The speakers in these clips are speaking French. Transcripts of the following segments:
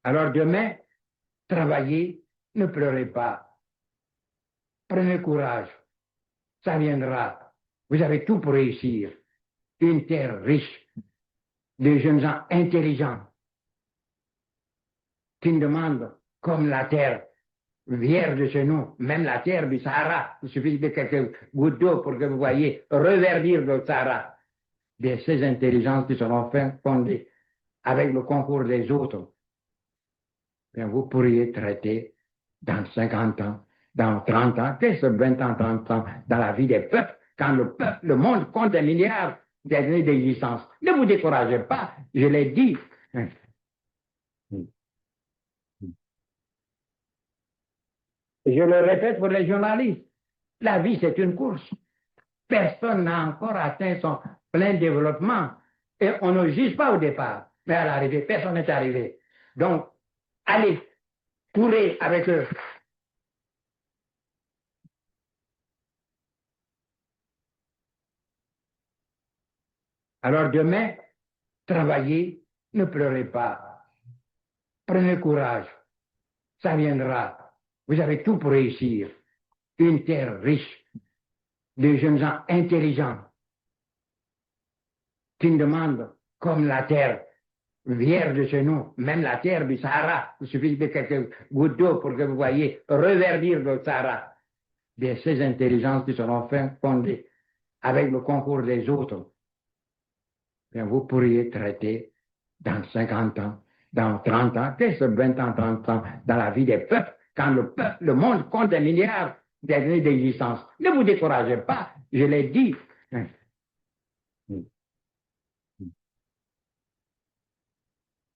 Alors demain, travaillez, ne pleurez pas. Prenez courage, ça viendra. Vous avez tout pour réussir. Une terre riche, des jeunes gens intelligents qui ne demandent, comme la terre vierge chez nous, même la terre du Sahara, il suffit de quelques gouttes d'eau pour que vous voyez reverdir le Sahara. De ces intelligences qui seront fondées avec le concours des autres, bien, vous pourriez traiter dans 50 ans, dans 30 ans, qu'est-ce que 20 ans, 30 ans dans la vie des peuples, quand le monde compte des milliards d'années d'existence. Ne vous découragez pas, je l'ai dit. Je le répète pour les journalistes, la vie c'est une course. Personne n'a encore atteint son plein développement et on ne juge pas au départ, mais à l'arrivée, personne n'est arrivé. Donc, allez, courez avec eux. Alors demain, travaillez, ne pleurez pas. Prenez courage, ça viendra. Vous avez tout pour réussir. Une terre riche, des jeunes gens intelligents qui ne demandent, comme la terre vierge chez nous, même la terre du Sahara, il suffit de quelques gouttes d'eau pour que vous voyez reverdir le Sahara. De ces intelligences qui seront fondées avec le concours des autres, bien, vous pourriez traiter dans 50 ans, dans 30 ans, qu'est-ce que 20 ans, 30 ans dans la vie des peuples, quand le monde compte des milliards d'années d'existence. Ne vous découragez pas, je l'ai dit.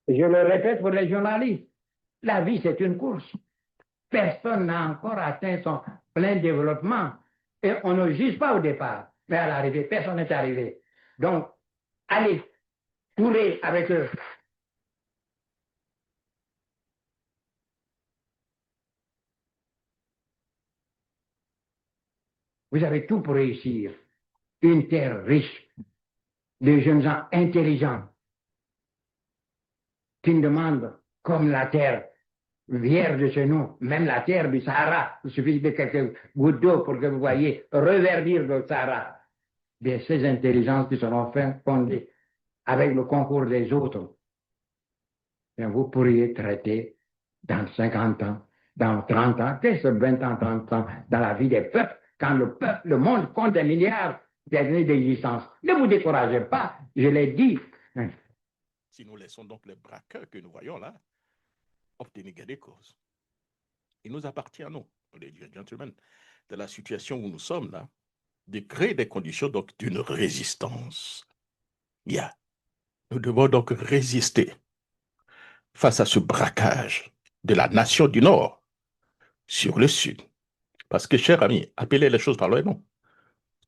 Je le répète pour les journalistes, la vie c'est une course. Personne n'a encore atteint son plein développement et on ne juge pas au départ, mais à l'arrivée, personne n'est arrivé. Donc, allez, courez avec eux. Vous avez tout pour réussir. Une terre riche, des jeunes gens intelligents qui ne demandent, comme la terre vierge chez nous, même la terre du Sahara, il suffit de quelques gouttes d'eau pour que vous voyez reverdir le Sahara. De ces intelligences qui seront fondées avec le concours des autres, bien, vous pourriez traiter dans 50 ans, dans 30 ans, qu'est-ce que 20 ans, 30 ans dans la vie des peuples, quand le monde compte des milliards d'années d'existence. Ne vous découragez pas, je l'ai dit. Si nous laissons donc les braqueurs que nous voyons là, obtenir gain des causes, il nous appartient à nous, les gentlemen, de la situation où nous sommes là, de créer des conditions donc d'une résistance. Yeah. Nous devons donc résister face à ce braquage de la nation du Nord sur le Sud. Parce que, chers amis, appelez les choses par leur nom.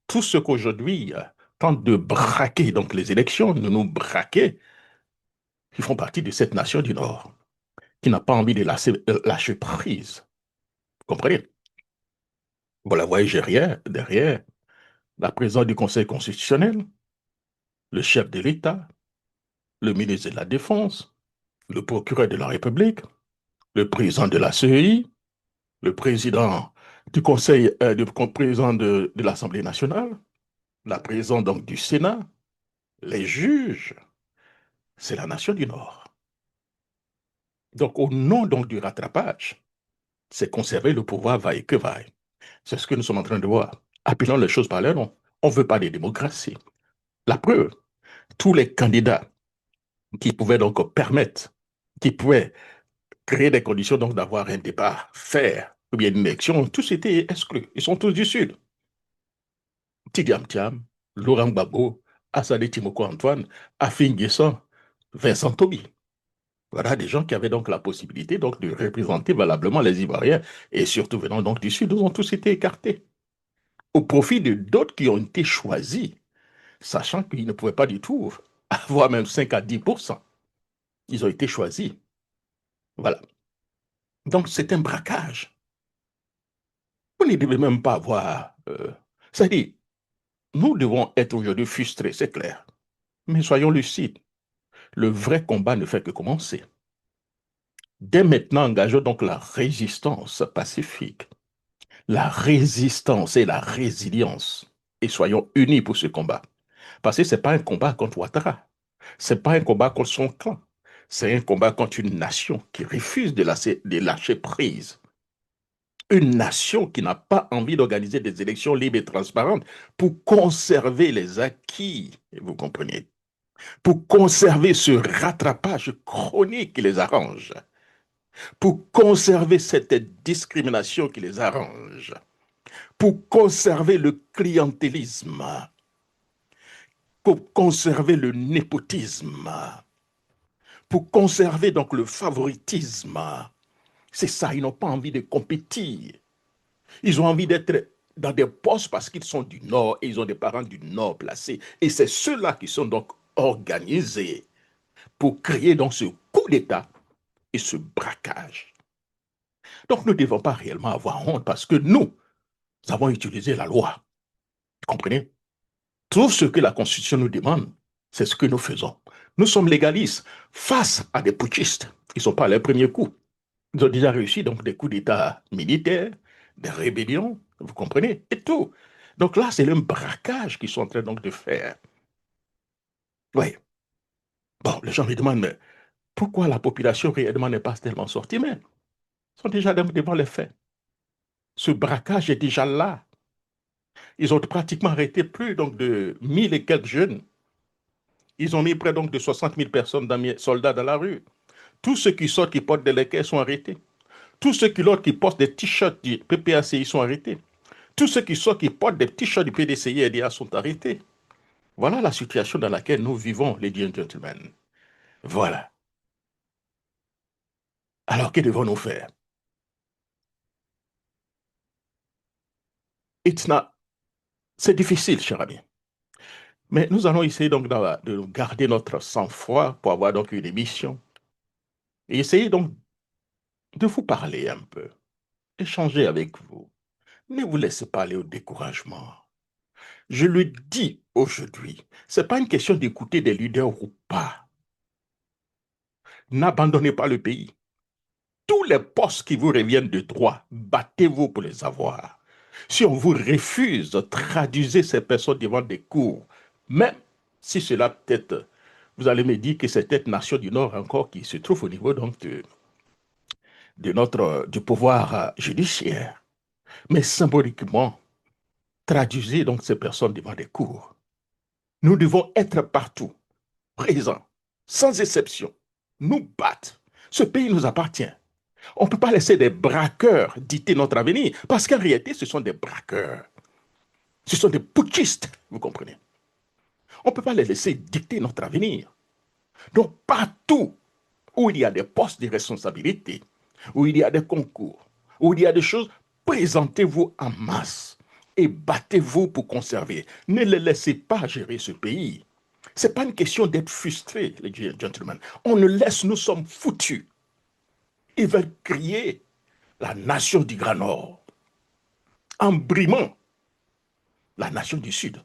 Tout ce qu'aujourd'hui tente de braquer donc les élections, de nous braquer, ils font partie de cette nation du Nord qui n'a pas envie de lâcher prise. Vous comprenez? Vous la voyez derrière la présidente du Conseil constitutionnel, le chef de l'État, le ministre de la Défense, le procureur de la République, le président de la CEI, le président du Conseil, le président de l'Assemblée nationale, la présidente donc du Sénat, les juges, c'est la nation du Nord. Donc, au nom donc du rattrapage, c'est conserver le pouvoir vaille que vaille. C'est ce que nous sommes en train de voir. Appelons les choses par leur nom. On ne veut pas de démocratie. La preuve, tous les candidats qui pouvaient donc permettre, qui pouvaient créer des conditions donc d'avoir un débat fair ou bien une élection, tous étaient exclus. Ils sont tous du Sud. Tidiam Tiam, Laurent Gbagbo, Assadi Timoko Antoine, Afin Guesson, Vincent Tobi. Voilà des gens qui avaient donc la possibilité donc de représenter valablement les Ivoiriens et surtout venant donc du Sud, ils ont tous été écartés au profit de d'autres qui ont été choisis, sachant qu'ils ne pouvaient pas du tout avoir même 5 à 10%. Ils ont été choisis. Voilà. Donc c'est un braquage. Vous ne devez même pas avoir... c'est-à-dire, nous devons être aujourd'hui frustrés, c'est clair. Mais soyons lucides. Le vrai combat ne fait que commencer. Dès maintenant, engageons donc la résistance pacifique, la résistance et la résilience. Et soyons unis pour ce combat. Parce que ce n'est pas un combat contre Ouattara. Ce n'est pas un combat contre son clan. C'est un combat contre une nation qui refuse de lâcher prise. Une nation qui n'a pas envie d'organiser des élections libres et transparentes pour conserver les acquis, vous comprenez, pour conserver ce rattrapage chronique qui les arrange, pour conserver cette discrimination qui les arrange, pour conserver le clientélisme, pour conserver le népotisme, pour conserver donc le favoritisme. C'est ça, ils n'ont pas envie de compétir. Ils ont envie d'être dans des postes parce qu'ils sont du Nord et ils ont des parents du Nord placés. Et c'est ceux-là qui sont donc organisés pour créer donc ce coup d'État et ce braquage. Donc nous ne devons pas réellement avoir honte parce que nous avons utilisé la loi. Vous comprenez? Tout ce que la Constitution nous demande, c'est ce que nous faisons. Nous sommes légalistes face à des putschistes. Ils ne sont pas à leur premier coup. Ils ont déjà réussi donc des coups d'État militaires, des rébellions, vous comprenez, et tout. Donc là, c'est le braquage qu'ils sont en train donc de faire. Oui. Bon, les gens me demandent, mais pourquoi la population réellement n'est pas tellement sortie? Mais ils sont déjà devant les faits. Ce braquage est déjà là. Ils ont pratiquement arrêté plus donc de 1000 et quelques jeunes. Ils ont mis près donc de 60 000 personnes, soldats dans la rue. Tous ceux qui sortent, qui portent des léquets sont arrêtés. Tous ceux qui portent des t-shirts du PPACI sont arrêtés. Tous ceux qui portent des t-shirts du PDCI et DA sont arrêtés. Voilà la situation dans laquelle nous vivons, ladies and gentlemen. Voilà. Alors, que devons-nous faire? C'est difficile, cher ami. Mais nous allons essayer donc de garder notre sang-froid pour avoir donc une émission. Et essayer donc de vous parler un peu, échanger avec vous. Ne vous laissez pas aller au découragement. Je le dis aujourd'hui, ce n'est pas une question d'écouter des leaders ou pas. N'abandonnez pas le pays. Tous les postes qui vous reviennent de droit, battez-vous pour les avoir. Si on vous refuse, traduisez ces personnes devant des cours. Même si cela peut-être, vous allez me dire que c'est cette nation du Nord encore qui se trouve au niveau donc du pouvoir judiciaire. Mais symboliquement, traduisez donc ces personnes devant des cours. Nous devons être partout, présents, sans exception, nous battre. Ce pays nous appartient. On ne peut pas laisser des braqueurs dicter notre avenir, parce qu'en réalité, ce sont des braqueurs. Ce sont des putschistes, vous comprenez. On ne peut pas les laisser dicter notre avenir. Donc, partout où il y a des postes de responsabilité, où il y a des concours, où il y a des choses, présentez-vous en masse et battez-vous pour conserver. Ne les laissez pas gérer ce pays. Ce n'est pas une question d'être frustré, les gentlemen. On ne laisse, nous sommes foutus. Ils veulent créer la nation du Grand Nord, en brimant la nation du Sud.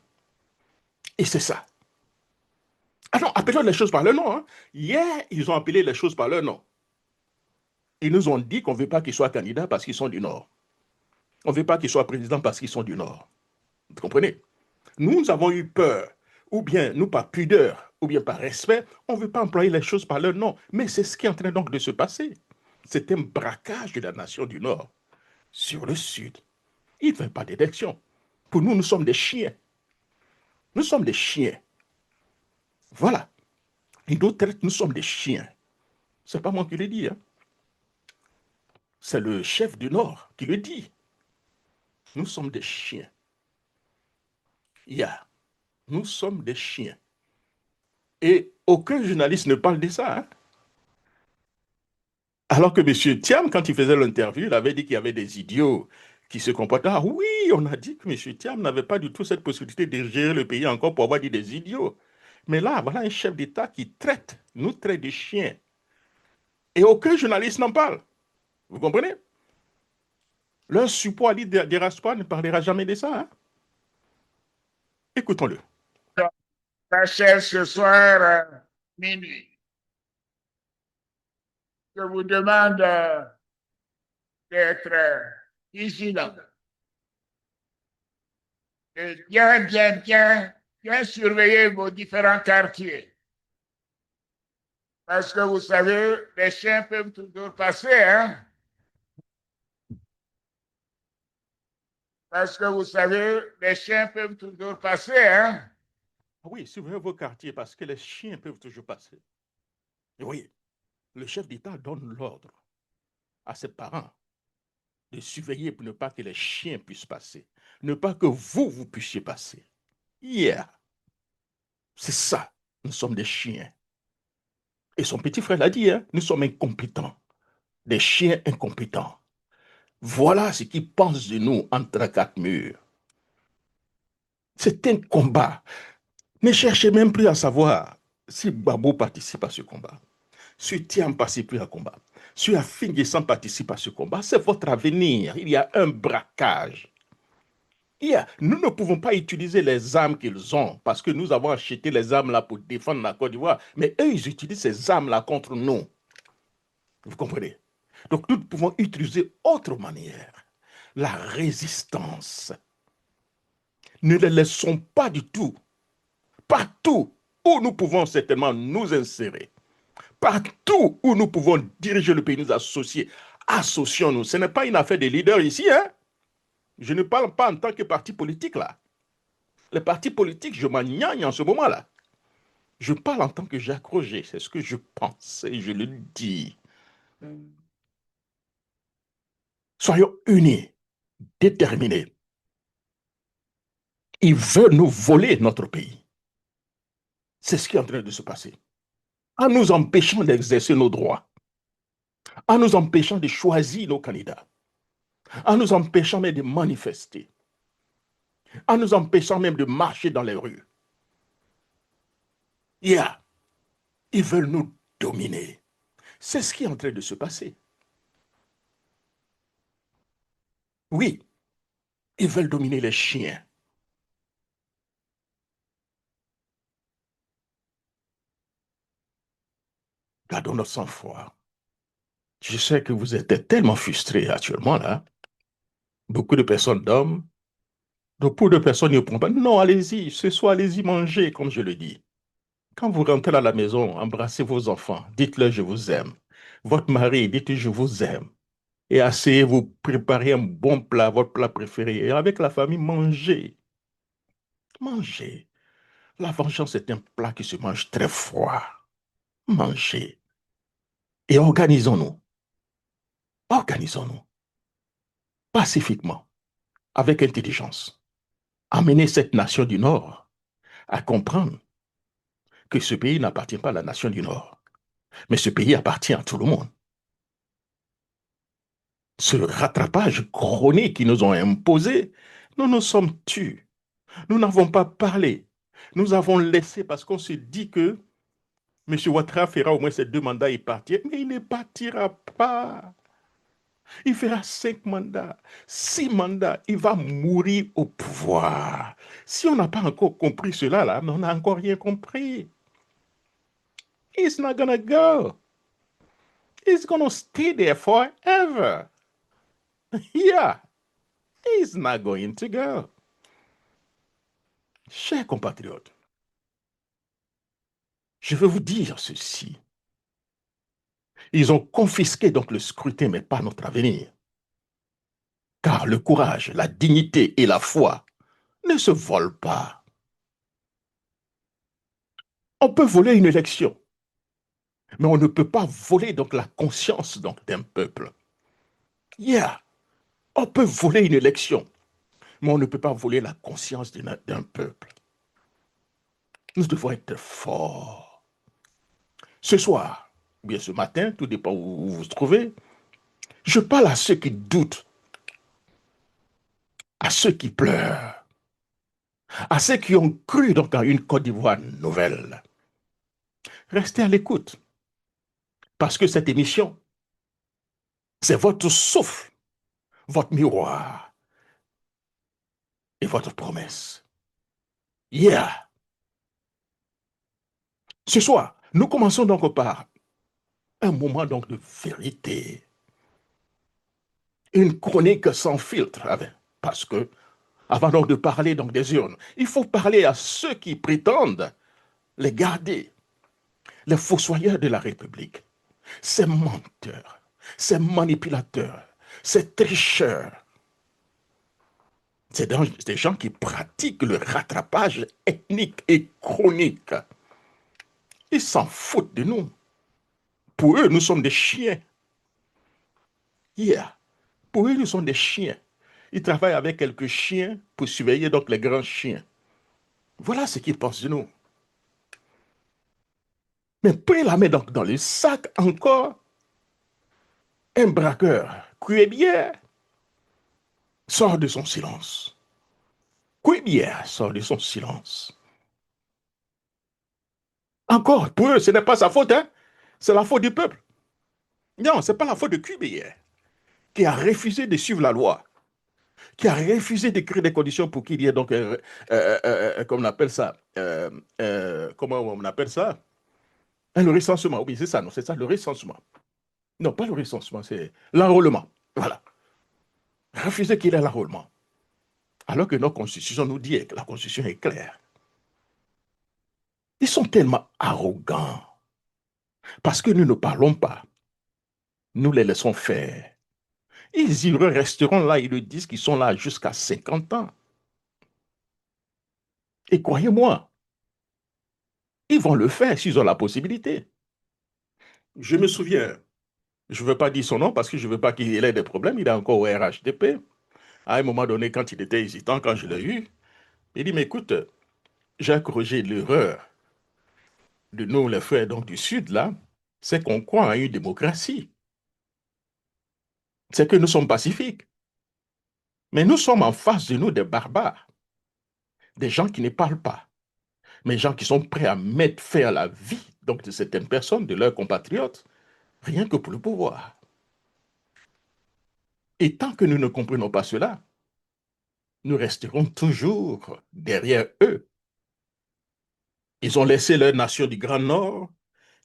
Et c'est ça. Ah non, appelons les choses par leur nom. Hein. Hier, ils ont appelé les choses par leur nom. Ils nous ont dit qu'on ne veut pas qu'ils soient candidats parce qu'ils sont du Nord. On ne veut pas qu'ils soient présidents parce qu'ils sont du Nord. Vous comprenez? Nous avons eu peur, ou bien nous par pudeur, ou bien par respect, on ne veut pas employer les choses par leur nom. Mais c'est ce qui est en train donc de se passer. C'est un braquage de la nation du Nord sur le Sud. Ils ne veulent pas d'élection. Pour nous, nous sommes des chiens. Nous sommes des chiens. Voilà. Ils nous traitent, nous sommes des chiens. Ce n'est pas moi qui le dis. Hein. C'est le chef du Nord qui le dit. Nous sommes des chiens. Yeah. Nous sommes des chiens. Et aucun journaliste ne parle de ça. Hein. Alors que M. Thiam, quand il faisait l'interview, il avait dit qu'il y avait des idiots qui se comportaient. Ah oui, on a dit que M. Thiam n'avait pas du tout cette possibilité de gérer le pays encore pour avoir dit des idiots. Mais là, voilà un chef d'État qui nous traite de chiens. Et aucun journaliste n'en parle. Vous comprenez? Leur support à l'île d'Eraspa ne parlera jamais de ça. Hein? Écoutons-le. Ta chaise ce soir, minuit. Je vous demande d'être vigilant, de bien surveiller vos différents quartiers. Parce que vous savez, les chiens peuvent toujours passer, hein? Parce que vous savez, les chiens peuvent toujours passer, hein? Oui, surveillez vos quartiers parce que les chiens peuvent toujours passer. Et oui, le chef d'État donne l'ordre à ses parents de surveiller pour ne pas que les chiens puissent passer. Ne pas que vous puissiez passer. Yeah, c'est ça. Nous sommes des chiens. Et son petit frère l'a dit, hein, nous sommes incompétents. Des chiens incompétents. Voilà ce qu'ils pensent de nous entre quatre murs. C'est un combat. Ne cherchez même plus à savoir si Babo participe à ce combat. Si Tiam participe à ce combat. Si Afinguessan participe à ce combat. C'est votre avenir. Il y a un braquage. Nous ne pouvons pas utiliser les armes qu'ils ont parce que nous avons acheté les armes là pour défendre la Côte d'Ivoire. Mais eux, ils utilisent ces armes là contre nous. Vous comprenez? Donc nous pouvons utiliser autre manière. La résistance. Ne les laissons pas du tout. Partout où nous pouvons certainement nous insérer. Partout où nous pouvons diriger le pays, nous associer. Associons-nous. Ce n'est pas une affaire des leaders ici, hein? Je ne parle pas en tant que parti politique là. Les partis politiques, je m'en gagne en ce moment-là. Je parle en tant que Jacques Roger, c'est ce que je pense et je le dis. Soyons unis, déterminés. Ils veulent nous voler notre pays. C'est ce qui est en train de se passer. En nous empêchant d'exercer nos droits, en nous empêchant de choisir nos candidats, en nous empêchant même de manifester, en nous empêchant même de marcher dans les rues. Ils veulent nous dominer. C'est ce qui est en train de se passer. Oui, ils veulent dominer les chiens. Gardons notre sang-froid. Je sais que vous êtes tellement frustrés actuellement là. Beaucoup de personnes dorment. Beaucoup de personnes ne prennent pas. Non, allez-y, ce soir, allez-y manger, comme je le dis. Quand vous rentrez à la maison, embrassez vos enfants, dites-leur je vous aime. Votre mari, dites je vous aime. Et asseyez-vous, préparez un bon plat, votre plat préféré. Et avec la famille, mangez. Mangez. La vengeance est un plat qui se mange très froid. Mangez. Et organisons-nous. Organisons-nous. Pacifiquement, avec intelligence. Amener cette nation du Nord à comprendre que ce pays n'appartient pas à la nation du Nord, mais ce pays appartient à tout le monde. Ce rattrapage chronique qu'ils nous ont imposé, nous nous sommes tus. Nous n'avons pas parlé. Nous avons laissé parce qu'on se dit que M. Ouattara fera au moins ses 2 mandats et partira. Mais il ne partira pas. Il fera 5 mandats, 6 mandats. Il va mourir au pouvoir. Si on n'a pas encore compris cela, là, on n'a encore rien compris. He's not gonna go. He's gonna stay there forever. Yeah, he's not going to go. Chers compatriotes, je veux vous dire ceci. Ils ont confisqué donc le scrutin, mais pas notre avenir. Car le courage, la dignité et la foi ne se volent pas. On peut voler une élection, mais on ne peut pas voler donc la conscience donc d'un peuple. On peut voler une élection, mais on ne peut pas voler la conscience d'un peuple. Nous devons être forts. Ce soir, ou bien ce matin, tout dépend où vous vous trouvez, je parle à ceux qui doutent, à ceux qui pleurent, à ceux qui ont cru donc en une Côte d'Ivoire nouvelle. Restez à l'écoute, parce que cette émission, c'est votre souffle, votre miroir et votre promesse. Ce soir, nous commençons donc par Un moment donc de vérité. Une chronique sans filtre. Parce que, avant donc de parler donc des urnes, il faut parler à ceux qui prétendent les garder, les fossoyeurs de la République, ces menteurs, ces manipulateurs, ces tricheurs. C'est des gens qui pratiquent le rattrapage ethnique et chronique. Ils s'en foutent de nous. Pour eux, nous sommes des chiens. Yeah. Pour eux, nous sommes des chiens. Ils travaillent avec quelques chiens pour surveiller donc les grands chiens. Voilà ce qu'ils pensent de nous. Mais pris la main donc dans le sac encore, un braqueur, Cuebière, sort de son silence. Cuebière sort de son silence. Encore, pour eux, ce n'est pas sa faute, hein? C'est la faute du peuple. Non, ce n'est pas la faute de Cuebière, qui a refusé de suivre la loi, qui a refusé de créer des conditions pour qu'il y ait donc, comment on appelle ça, comment on appelle ça, le recensement. Oui, c'est ça, non, c'est ça, le recensement. Non, pas le recensement, c'est l'enrôlement. Voilà. Refuser qu'il y ait l'enrôlement. Alors que notre constitution nous dit que la constitution est claire. Ils sont tellement arrogants. Parce que nous ne parlons pas. Nous les laissons faire. Ils resteront là, ils le disent qu'ils sont là jusqu'à 50 ans. Et croyez-moi, ils vont le faire s'ils ont la possibilité. Je me souviens, je ne veux pas dire son nom parce que je ne veux pas qu'il ait des problèmes, il est encore au RHDP. À un moment donné, quand il était hésitant, quand je l'ai eu, il dit, mais écoute, j'ai corrigé l'erreur de nous, les frères donc, du Sud, là, c'est qu'on croit à une démocratie. C'est que nous sommes pacifiques. Mais nous sommes en face de nous des barbares, des gens qui ne parlent pas, mais des gens qui sont prêts à mettre fin à la vie donc, de certaines personnes, de leurs compatriotes, rien que pour le pouvoir. Et tant que nous ne comprenons pas cela, nous resterons toujours derrière eux. Ils ont laissé leur nation du Grand Nord,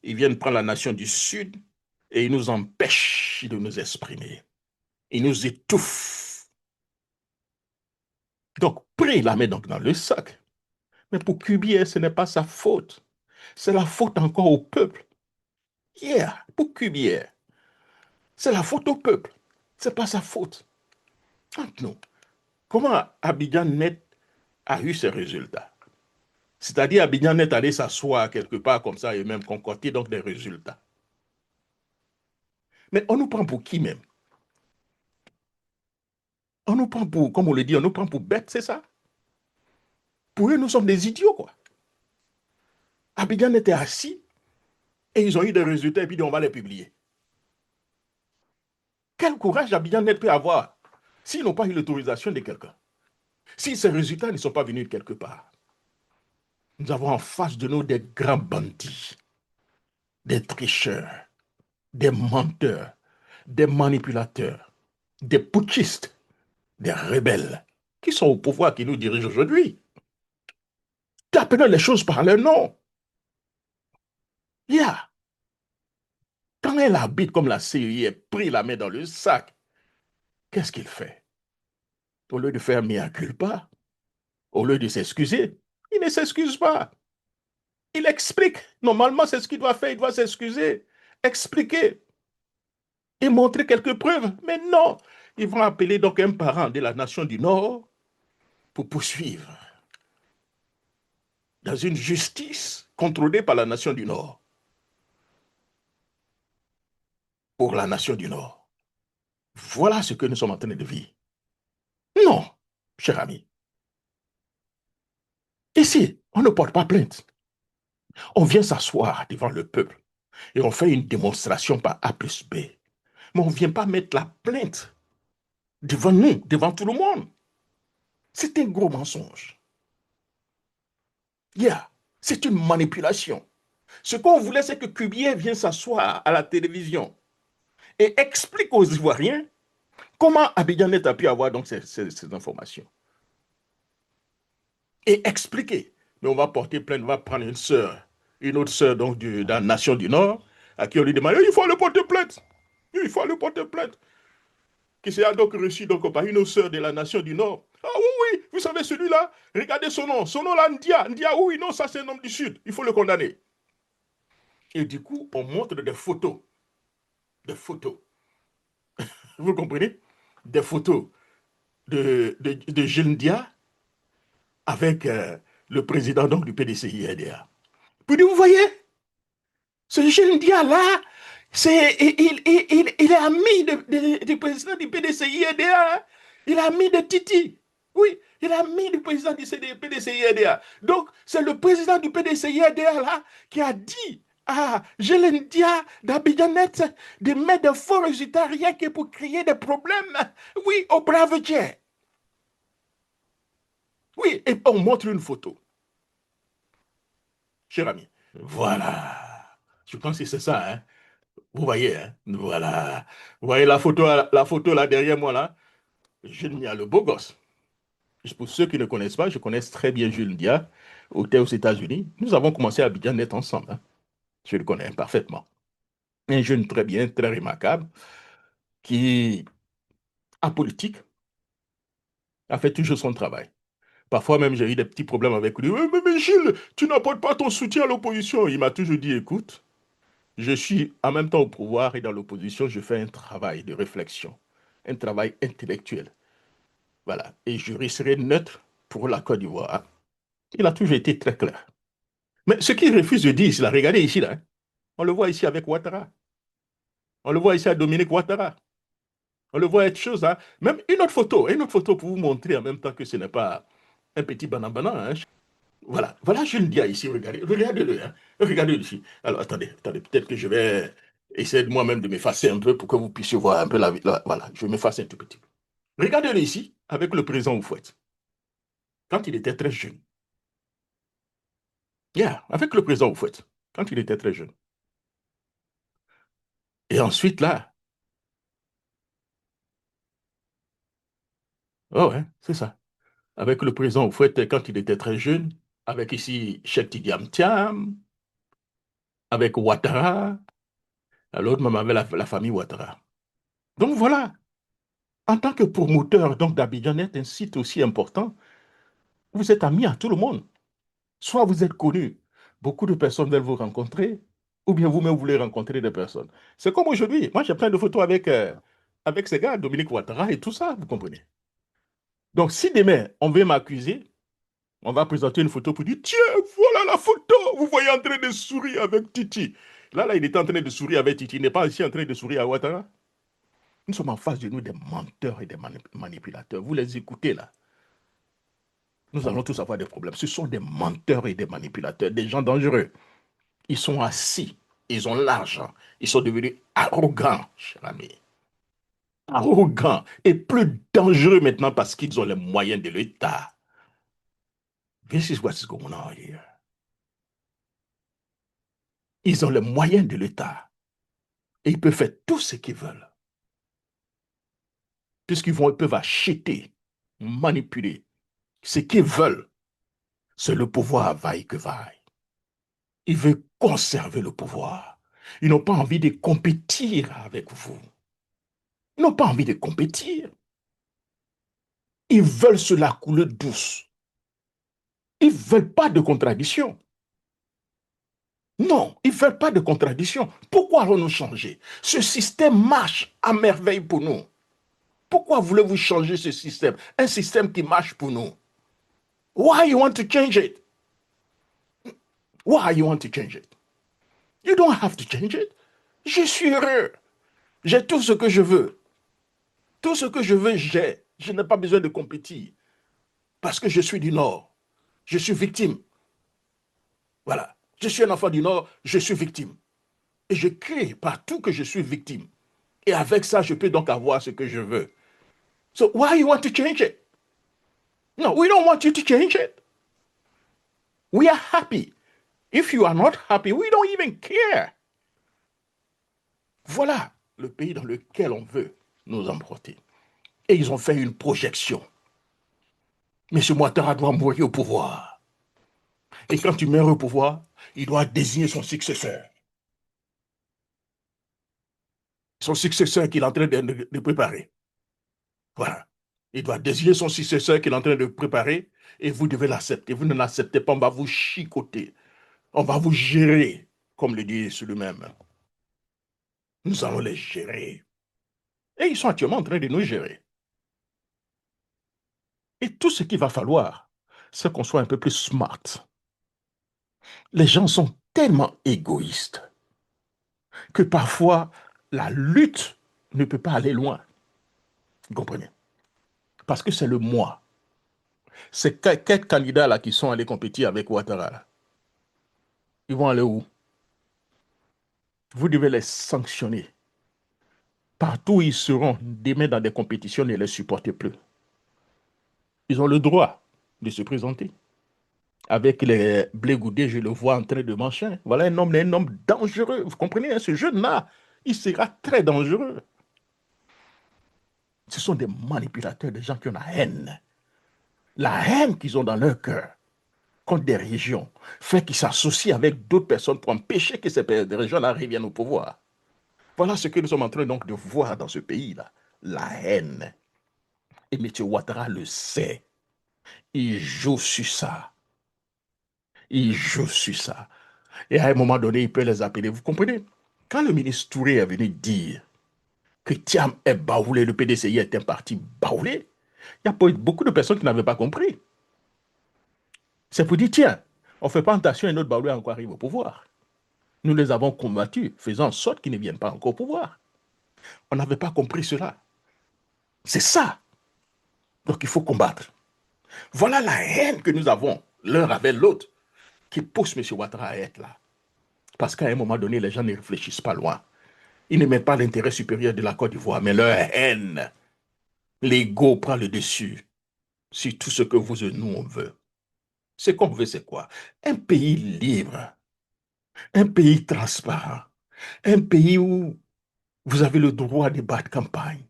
ils viennent prendre la nation du Sud et ils nous empêchent de nous exprimer. Ils nous étouffent. Donc, pris la main donc dans le sac. Mais pour Cubier, ce n'est pas sa faute. C'est la faute encore au peuple. Yeah, pour Cubier, c'est la faute au peuple. Ce n'est pas sa faute. Entre-nous, comment Abidjan Net a eu ces résultats? C'est-à-dire Abidjan Net allé s'asseoir quelque part comme ça et même concocter donc des résultats. Mais on nous prend pour qui même? On nous prend pour, comme on le dit, on nous prend pour bêtes, c'est ça? Pour eux, nous sommes des idiots, quoi. Abidjan était assis et ils ont eu des résultats et puis on va les publier. Quel courage Abidjan Net peut avoir s'ils n'ont pas eu l'autorisation de quelqu'un? Si ces résultats ne sont pas venus de quelque part? Nous avons en face de nous des grands bandits, des tricheurs, des menteurs, des manipulateurs, des putschistes, des rebelles qui sont au pouvoir, qui nous dirigent aujourd'hui. Appelons les choses par leur nom. Yeah. Quand elle habite comme la CEI est pris la main dans le sac, qu'est-ce qu'il fait? Au lieu de faire mea culpa, au lieu de s'excuser, il ne s'excuse pas. Il explique. Normalement, c'est ce qu'il doit faire. Il doit s'excuser, expliquer et montrer quelques preuves. Mais non, ils vont appeler donc un parent de la nation du Nord pour poursuivre dans une justice contrôlée par la nation du Nord. Pour la nation du Nord. Voilà ce que nous sommes en train de vivre. Non, cher ami. Ici, on ne porte pas plainte. On vient s'asseoir devant le peuple et on fait une démonstration par A plus B. Mais on ne vient pas mettre la plainte devant nous, devant tout le monde. C'est un gros mensonge. Yeah, c'est une manipulation. Ce qu'on voulait, c'est que Cubier vienne s'asseoir à la télévision et explique aux Ivoiriens comment Abidjanet a pu avoir donc ces informations. Et expliquer. Mais on va porter plainte, on va prendre une autre sœur donc de la nation du Nord, à qui on lui demande, il faut le porter plainte. Il faut le porter plainte. Qui s'est donc reçu donc, par une sœur de la nation du Nord. Ah oui, oui, vous savez celui-là, regardez son nom là, Ndia. Ndia, oui, non, ça c'est un homme du Sud, il faut le condamner. Et du coup, on montre des photos. Des photos. Vous comprenez? Des photos de Gilles Ndia avec le président donc, du PDCI-RDA. Puis vous voyez, ce Gilles Ndia là, il est ami du président du PDCI-RDA. Il est ami de Titi. Oui, il est ami du président du PDCI-RDA. Donc, c'est le président du PDCI-RDA là qui a dit à Gilles Ndia d'Abidjanet de mettre de faux résultats rien que pour créer des problèmes. Oui, au brave Dieu. Oui, et on montre une photo. Cher ami. Voilà. Je pense que c'est ça, hein. Vous voyez, hein? Voilà. Vous voyez la photo là derrière moi là? Jules Ndia, le beau gosse. Pour ceux qui ne connaissent pas, je connais très bien Jules Ndia, aux États-Unis. Nous avons commencé à bien être ensemble, hein. Je le connais parfaitement. Un jeune très bien, très remarquable, qui, apolitique, a fait toujours son travail. Parfois même, j'ai eu des petits problèmes avec lui. Mais Gilles, tu n'apportes pas ton soutien à l'opposition. Il m'a toujours dit, écoute, je suis en même temps au pouvoir et dans l'opposition, je fais un travail de réflexion, un travail intellectuel. Voilà. Et je resterai neutre pour la Côte d'Ivoire. Il a toujours été très clair. Mais ce qu'il refuse de dire, c'est là, regardez ici, là. Hein. On le voit ici avec Ouattara. On le voit ici avec Dominique Ouattara. On le voit être chose, hein. Même une autre photo pour vous montrer en même temps que ce n'est pas un petit banana. Hein. Voilà, voilà, je le dis ici, regardez-le, hein. Regardez-le ici. Alors, attendez, peut-être que je vais essayer de moi-même de m'effacer un peu pour que vous puissiez voir un peu voilà, je vais m'effacer un tout petit peu. Regardez-le ici, avec le président Oufouette, quand il était très jeune. Yeah, avec le président Oufouette, quand il était très jeune. Et ensuite, là, oh ouais, c'est ça. Avec le président Oufouette, quand il était très jeune, avec ici Cheikh Tidiane Thiam, avec Ouattara, l'autre même avec la famille Ouattara. Donc voilà, en tant que promoteur donc d'Abidjanet, un site aussi important, vous êtes amis à tout le monde. Soit vous êtes connu, beaucoup de personnes veulent vous rencontrer, ou bien vous-même voulez rencontrer des personnes. C'est comme aujourd'hui. Moi, j'ai plein de photos avec ces gars, Dominique Ouattara et tout ça, vous comprenez. Donc, si demain, on veut m'accuser, on va présenter une photo pour dire, tiens, voilà la photo, vous voyez en train de sourire avec Titi. Là, il est en train de sourire avec Titi, il n'est pas ici en train de sourire à Ouattara. Nous sommes en face de nous des menteurs et des manipulateurs. Vous les écoutez là. Nous allons tous avoir des problèmes. Ce sont des menteurs et des manipulateurs, des gens dangereux. Ils sont assis, ils ont l'argent, ils sont devenus arrogants, cher ami. Arrogants et plus dangereux maintenant parce qu'ils ont les moyens de l'État. This is what's going on here. Ils ont les moyens de l'État. Et ils peuvent faire tout ce qu'ils veulent. Puisqu'ils peuvent acheter, manipuler. Ce qu'ils veulent, c'est le pouvoir vaille que vaille. Ils veulent conserver le pouvoir. Ils n'ont pas envie de compétir avec vous. Ils n'ont pas envie de compétir. Ils veulent se la couler douce. Ils ne veulent pas de contradiction. Non, ils ne veulent pas de contradiction. Pourquoi allons-nous changer? Ce système marche à merveille pour nous. Pourquoi voulez-vous changer ce système? Un système qui marche pour nous. Why you want to change it? Why you want to change it? You don't have to change it. Je suis heureux. J'ai tout ce que je veux. Tout ce que je veux, j'ai. Je n'ai pas besoin de compétir. Parce que je suis du Nord. Je suis victime. Voilà. Je suis un enfant du Nord, je suis victime. Et je crée partout que je suis victime. Et avec ça, je peux donc avoir ce que je veux. So why you want to change it? No, we don't want you to change it. We are happy. If you are not happy, we don't even care. Voilà le pays dans lequel on veut nous emporter. Et ils ont fait une projection. M. Ouattara doit mourir au pouvoir. Et quand il meurt au pouvoir, il doit désigner son successeur. son successeur qu'il est en train de préparer. Voilà. Il doit désigner son successeur qu'il est en train de préparer et vous devez l'accepter. Vous ne l'acceptez pas, on va vous chicoter. On va vous gérer, comme le dit sur lui-même. Nous allons les gérer. Et ils sont actuellement en train de nous gérer. Et tout ce qu'il va falloir, c'est qu'on soit un peu plus smart. Les gens sont tellement égoïstes que parfois, la lutte ne peut pas aller loin. Vous comprenez? Parce que c'est le moi. C'est quelques candidats là qui sont allés compétir avec Ouattara. Là. Ils vont aller où? Vous devez les sanctionner. Partout où ils seront, demain dans des compétitions, ne les supportez plus. Ils ont le droit de se présenter. Avec les Blé Goudé, je le vois en train de manger. Voilà un homme dangereux. Vous comprenez, hein, ce jeune-là, il sera très dangereux. Ce sont des manipulateurs, des gens qui ont la haine. La haine qu'ils ont dans leur cœur contre des régions fait qu'ils s'associent avec d'autres personnes pour empêcher que ces régions-là reviennent au pouvoir. Voilà ce que nous sommes en train donc de voir dans ce pays-là. La haine. Et M. Ouattara le sait. Il joue sur ça. Il joue sur ça. Et à un moment donné, il peut les appeler. Vous comprenez? Quand le ministre Touré est venu dire que Thiam est baoulé, le PDCI est un parti baoulé, il y a beaucoup de personnes qui n'avaient pas compris. C'est pour dire, tiens, on ne fait pas attention et notre baoulé encore arrive au pouvoir. Nous les avons combattus, faisant en sorte qu'ils ne viennent pas encore au pouvoir. On n'avait pas compris cela. C'est ça. Donc il faut combattre. Voilà la haine que nous avons l'un avec l'autre qui pousse M. Ouattara à être là. Parce qu'à un moment donné, les gens ne réfléchissent pas loin. Ils ne mettent pas l'intérêt supérieur de la Côte d'Ivoire, mais leur haine. L'ego prend le dessus sur tout ce que vous et nous on veut. Ce qu'on veut, c'est quoi? Un pays libre, un pays transparent, un pays où vous avez le droit de battre campagne.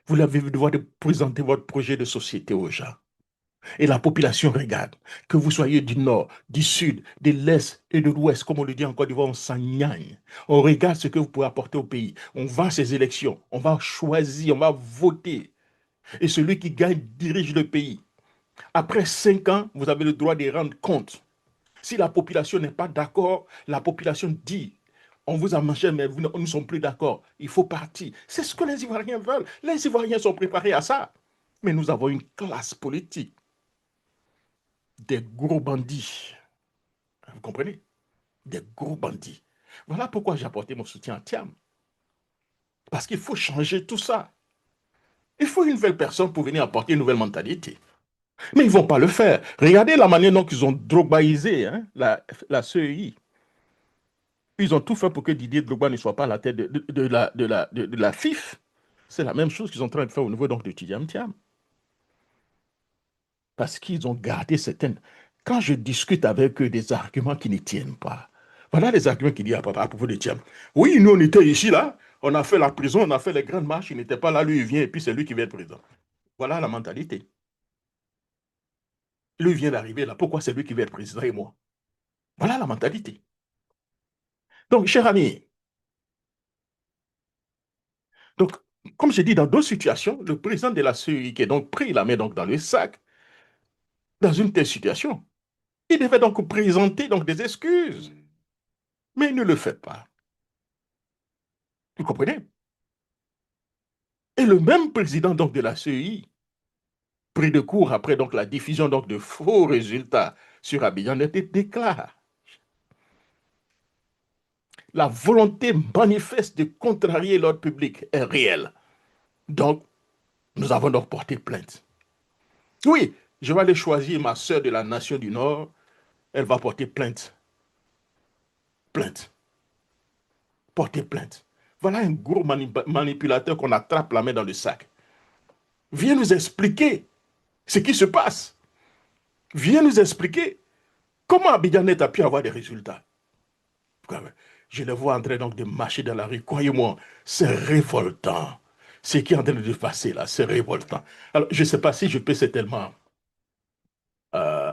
Vous avez le droit de présenter votre projet de société aux gens. Et la population regarde. Que vous soyez du nord, du sud, de l'est et de l'ouest, comme on le dit en Côte d'Ivoire, on s'engagne. On regarde ce que vous pouvez apporter au pays. On va à ces élections. On va choisir, on va voter. Et celui qui gagne dirige le pays. Après 5 ans, vous avez le droit de rendre compte. Si la population n'est pas d'accord, la population dit on vous a mangé, mais nous ne sommes plus d'accord. Il faut partir. C'est ce que les Ivoiriens veulent. Les Ivoiriens sont préparés à ça. Mais nous avons une classe politique, des gros bandits. Vous comprenez? Des gros bandits. Voilà pourquoi j'ai apporté mon soutien à Thiam. Parce qu'il faut changer tout ça. Il faut une nouvelle personne pour venir apporter une nouvelle mentalité. Mais ils ne vont pas le faire. Regardez la manière dont ils ont drogbaisé hein, la CEI. Ils ont tout fait pour que Didier Drogba ne soit pas à la tête de la FIF. C'est la même chose qu'ils sont en train de faire au niveau donc, de Tidiane Thiam. Parce qu'ils ont gardé certaines... Quand je discute avec eux des arguments qui ne tiennent pas, voilà les arguments qui disent à propos de Thiam. Oui, nous on était ici, là, on a fait la prison, on a fait les grandes marches, il n'était pas là, lui il vient et puis c'est lui qui va être président. Voilà la mentalité. Lui vient d'arriver là, pourquoi c'est lui qui va être président et moi? Voilà la mentalité. Donc, cher ami, donc, comme je dis, dans d'autres situations, le président de la CEI qui est donc pris la main donc, dans le sac, dans une telle situation, il devait donc présenter donc, des excuses. Mais il ne le fait pas. Vous comprenez? Et le même président donc, de la CEI, pris de court après donc, la diffusion donc, de faux résultats sur Abidjan, déclare la volonté manifeste de contrarier l'ordre public est réelle. Donc, nous avons donc porté plainte. Oui, je vais aller choisir ma sœur de la nation du Nord. Elle va porter plainte. Plainte. Porter plainte. Voilà un gros manipulateur qu'on attrape la main dans le sac. Viens nous expliquer ce qui se passe. Viens nous expliquer comment Abidjanet a pu avoir des résultats. Je le vois en train donc de marcher dans la rue. Croyez-moi, c'est révoltant. Ce qui est en train de se passer là, c'est révoltant. Alors, je ne sais pas si je peux certainement...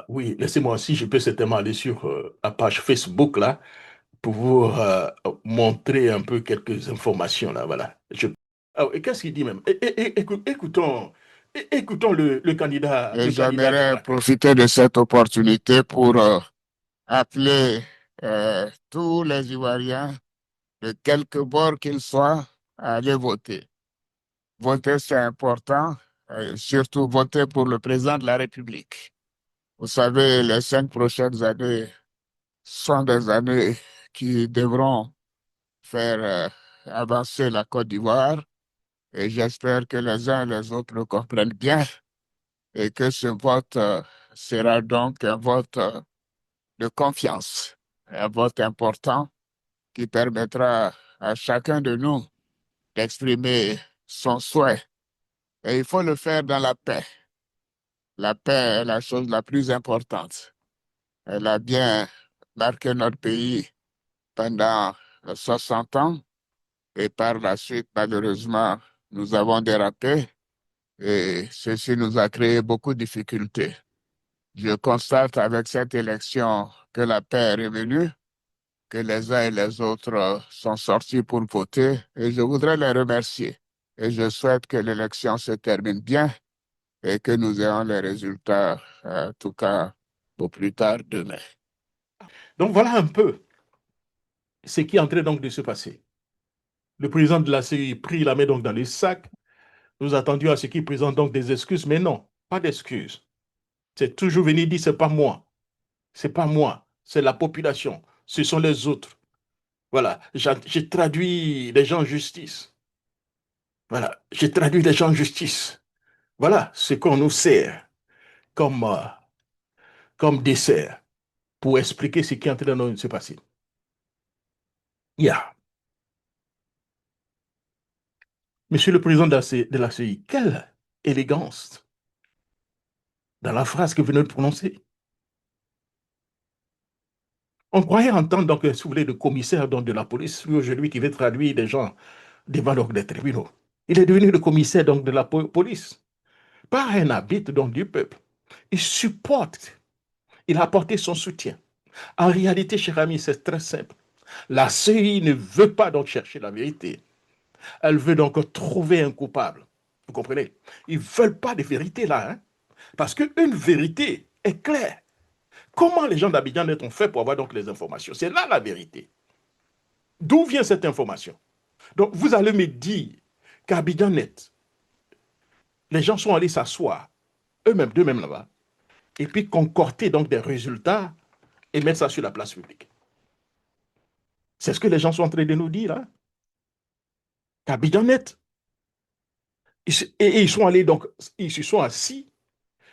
oui, laissez-moi aussi, je peux certainement aller sur la page Facebook là, pour vous montrer un peu quelques informations là, voilà. Et qu'est-ce qu'il dit même? Écoutons, écoutons Et le candidat des j'aimerais Blacks. profiter de cette opportunité pour appeler tous les Ivoiriens, de quelque bord qu'ils soient, à aller voter. Voter, c'est important, surtout voter pour le président de la République. Vous savez, les 5 prochaines années sont des années qui devront faire avancer la Côte d'Ivoire et j'espère que les uns et les autres le comprennent bien et que ce vote sera donc un vote de confiance, un vote important qui permettra à chacun de nous d'exprimer son souhait. Et il faut le faire dans la paix. La paix est la chose la plus importante. Elle a bien marqué notre pays pendant 60 ans et par la suite, malheureusement, nous avons dérapé et ceci nous a créé beaucoup de difficultés. Je constate avec cette élection que la paix est revenue, que les uns et les autres sont sortis pour voter et je voudrais les remercier. Et je souhaite que l'élection se termine bien et que nous ayons les résultats, en tout cas, au plus tard demain. Donc voilà un peu ce qui est en train donc de se passer. Le président de la CEI prit la main donc dans les sacs. Nous attendions à ce qu'il présente donc des excuses, mais non, pas d'excuses. C'est toujours venir dire c'est pas moi, c'est pas moi, c'est la population, ce sont les autres. Voilà, j'ai traduit les gens en justice. Voilà, j'ai traduit les gens en justice. Voilà ce qu'on nous sert comme, comme dessert pour expliquer ce qui est en train de se passer. Yeah. Monsieur le président de la CI, quelle élégance dans la phrase que vous venez de prononcer. On croyait entendre donc, si vous voulez, le commissaire donc, de la police, lui aujourd'hui qui veut traduire des gens devant donc, des tribunaux. Il est devenu le commissaire donc, de la police, pas un habit donc, du peuple. Il supporte, il a apporté son soutien. En réalité, cher ami, c'est très simple. La CI ne veut pas donc chercher la vérité. Elle veut donc trouver un coupable. Vous comprenez? Ils ne veulent pas de vérité là. Hein? Parce qu'une vérité est claire. Comment les gens d'Abidjan ont fait pour avoir donc les informations? C'est là la vérité. D'où vient cette information? Donc, vous allez me dire qu'Abidjan Net, les gens sont allés s'asseoir, eux-mêmes, d'eux-mêmes là-bas, et puis concocter donc des résultats et mettre ça sur la place publique. C'est ce que les gens sont en train de nous dire, là. Qu'Abidjan Net, et ils sont allés donc, ils se sont assis